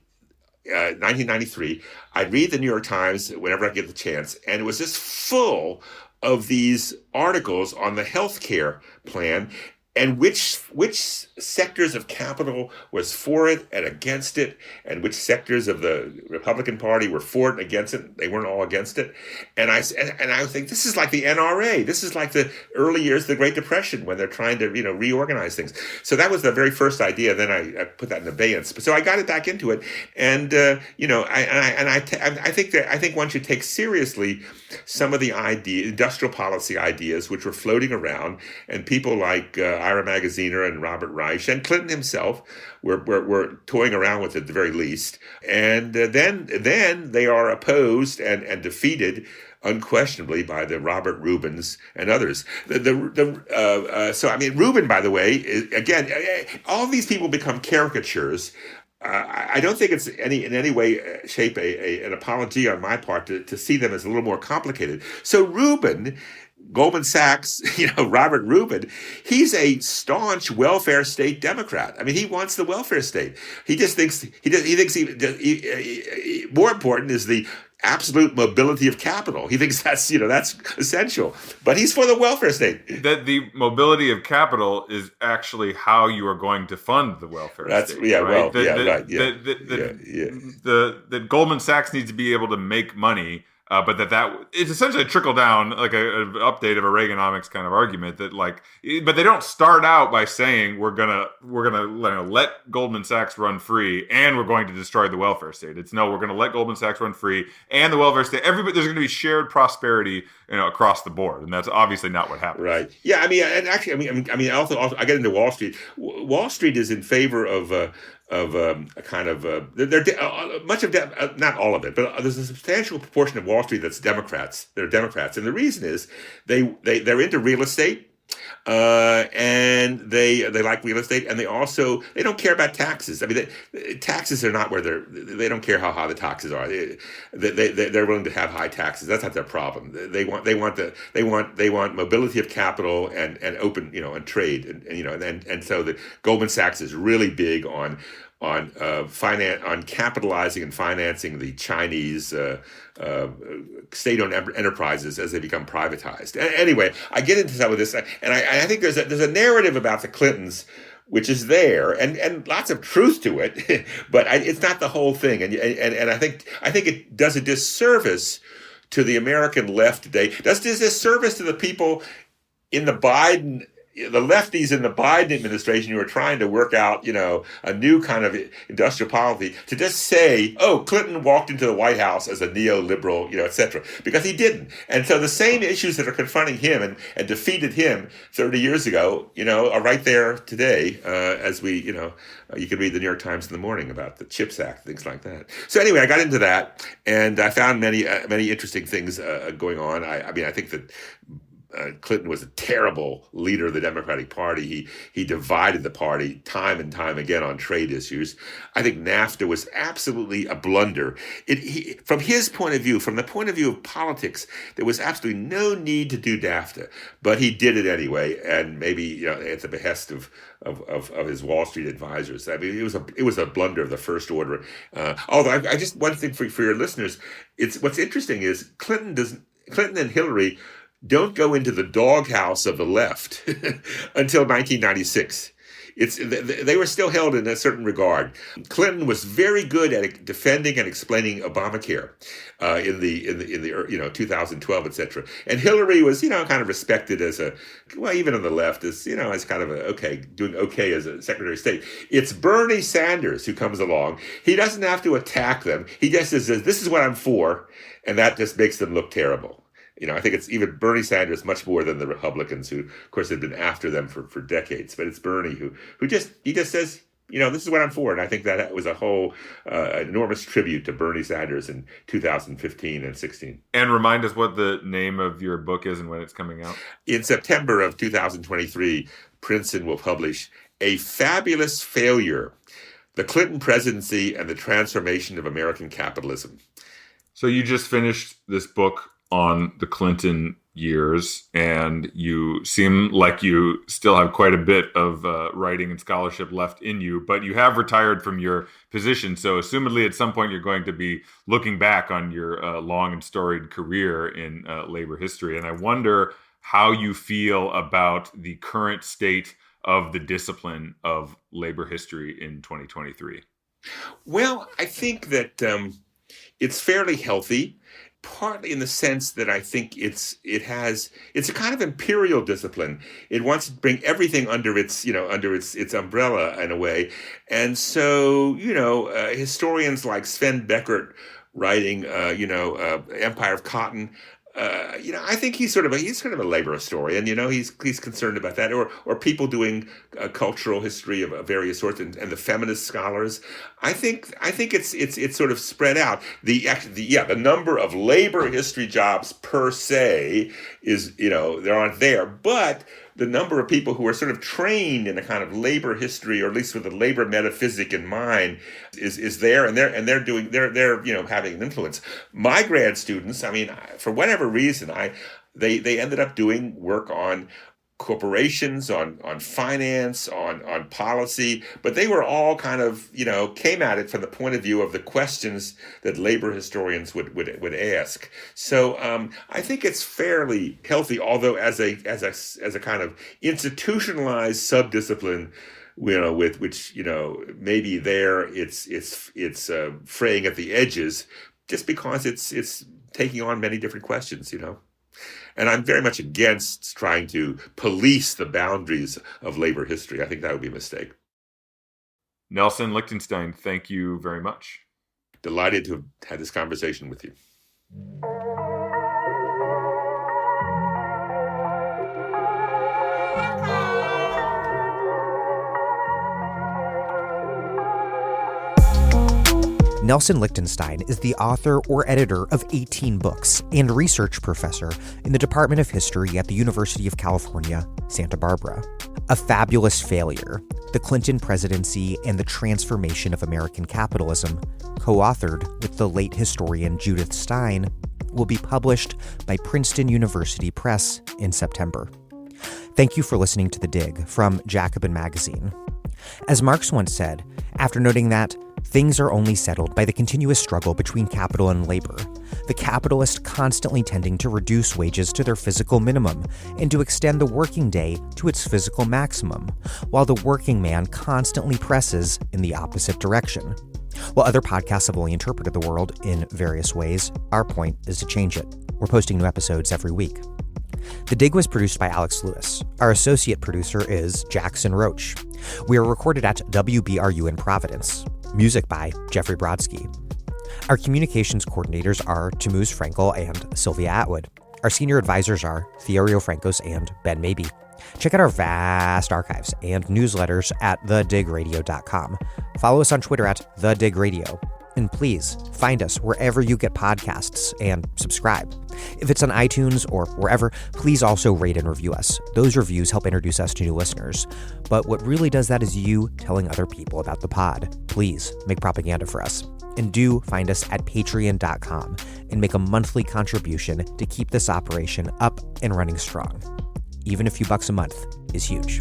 1993. I'd read the New York Times whenever I get the chance, and it was just full of these articles on the healthcare plan and which sectors of capital was for it and against it, and which sectors of the Republican Party were for it and against it. They weren't all against it. And I think this is like the NRA. This is like the early years of the Great Depression when they're trying to reorganize things. So that was the very first idea. Then I put that in abeyance. So I got it back into it, and I think one should take seriously some of the industrial policy ideas which were floating around, and people like Ira Magaziner and Robert Reich and Clinton himself were toying around with it at the very least. And then they are opposed and defeated unquestionably by the Robert Rubins and others. So I mean, Rubin, by the way, again, all these people become caricatures. I don't think it's in any way, shape, an apology on my part to see them as a little more complicated. So Rubin, Goldman Sachs, Robert Rubin, he's a staunch welfare state Democrat. I mean, he wants the welfare state. He just thinks more important is the absolute mobility of capital. He thinks that's essential. But he's for the welfare state. That the mobility of capital is actually how you are going to fund the welfare state. Yeah, right? Right. That Goldman Sachs needs to be able to make money. But that it's essentially a trickle down, like an update of a Reaganomics kind of argument that but they don't start out by saying we're gonna let Goldman Sachs run free and we're going to destroy the welfare state. It's no, we're going to let Goldman Sachs run free and the welfare state. There's going to be shared prosperity, across the board, and that's obviously not what happens. Right? Yeah. I mean, and actually, also I get into Wall Street. Wall Street is in favor of a kind of much of not all of it, but there's a substantial proportion of Wall Street that's Democrats. They're Democrats, and the reason is they're into real estate, and they like real estate, and they don't care about taxes. I mean, taxes are not where they don't care how high the taxes are. They're willing to have high taxes. That's not their problem. They want mobility of capital and open and trade and so the Goldman Sachs is really big on capitalizing and financing the Chinese state-owned enterprises as they become privatized. Anyway, I get into some of this, and I think there's a narrative about the Clintons which is there, and lots of truth to it, but it's not the whole thing. And I think it does a disservice to the American left today. Does a disservice to the people in the lefties in the Biden administration who are trying to work out, a new kind of industrial policy, to just say, oh, Clinton walked into the White House as a neoliberal, et cetera, because he didn't. And so the same issues that are confronting him and defeated him 30 years ago, are right there today, as we, you can read the New York Times in the morning about the CHIPS Act, things like that. So anyway, I got into that, and I found many interesting things going on. I mean, I think that Clinton was a terrible leader of the Democratic Party. He divided the party time and time again on trade issues. I think NAFTA was absolutely a blunder. From his point of view, from the point of view of politics, there was absolutely no need to do NAFTA, but he did it anyway, and maybe at the behest of his Wall Street advisors. I mean, it was a blunder of the first order. Although I just one thing for your listeners, what's interesting is Clinton and Hillary don't go into the doghouse of the left until 1996. They were still held in a certain regard. Clinton was very good at defending and explaining Obamacare in the 2012, etc. And Hillary was kind of respected as even on the left as as kind of doing okay as a Secretary of State. It's Bernie Sanders who comes along. He doesn't have to attack them. He just says, "This is what I'm for," and that just makes them look terrible. I think it's even Bernie Sanders much more than the Republicans, who, of course, had been after them for decades. But it's Bernie who just says, this is what I'm for. And I think that was a whole enormous tribute to Bernie Sanders in 2015 and 16. And remind us what the name of your book is and when it's coming out. In September of 2023, Princeton will publish A Fabulous Failure: The Clinton Presidency and the Transformation of American Capitalism. So you just finished this book on the Clinton years, and you seem like you still have quite a bit of writing and scholarship left in you, but you have retired from your position. So assumedly at some point you're going to be looking back on your long and storied career in labor history. And I wonder how you feel about the current state of the discipline of labor history in 2023. Well, I think that it's fairly healthy. Partly in the sense that I think it's a kind of imperial discipline. It wants to bring everything under its umbrella in a way, and so historians like Sven Beckert writing Empire of Cotton. I think he's sort of a labor historian. He's concerned about that, or people doing cultural history of various sorts, and the feminist scholars. I think it's sort of spread out. The number of labor history jobs per se is there aren't there, but the number of people who are sort of trained in a kind of labor history, or at least with a labor metaphysic in mind, is there, and they're having an influence. My grad students, I mean, for whatever reason, they ended up doing work on corporations, on finance, on policy, but they were all kind of came at it from the point of view of the questions that labor historians would ask. So I think it's fairly healthy, although as a kind of institutionalized subdiscipline, with which maybe it's fraying at the edges, just because it's taking on many different questions, And I'm very much against trying to police the boundaries of labor history. I think that would be a mistake. Nelson Lichtenstein, thank you very much. Delighted to have had this conversation with you. Nelson Lichtenstein is the author or editor of 18 books and research professor in the Department of History at the University of California, Santa Barbara. A Fabulous Failure: The Clinton Presidency and the Transformation of American Capitalism, co-authored with the late historian Judith Stein, will be published by Princeton University Press in September. Thank you for listening to The Dig from Jacobin Magazine. As Marx once said, after noting that things are only settled by the continuous struggle between capital and labor, the capitalist constantly tending to reduce wages to their physical minimum and to extend the working day to its physical maximum, while the working man constantly presses in the opposite direction. While other podcasts have only interpreted the world in various ways, our point is to change it. We're posting new episodes every week. The Dig was produced by Alex Lewis. Our associate producer is Jackson Roach. We are recorded at WBRU in Providence. Music by Jeffrey Brodsky. Our communications coordinators are Tamuz Frankel and Sylvia Atwood. Our senior advisors are Theorio Francos and Ben Mabey. Check out our vast archives and newsletters at thedigradio.com. Follow us on Twitter at thedigradio. And please find us wherever you get podcasts and subscribe. If it's on iTunes or wherever, please also rate and review us. Those reviews help introduce us to new listeners. But what really does that is you telling other people about the pod. Please make propaganda for us. And do find us at patreon.com and make a monthly contribution to keep this operation up and running strong. Even a few bucks a month is huge.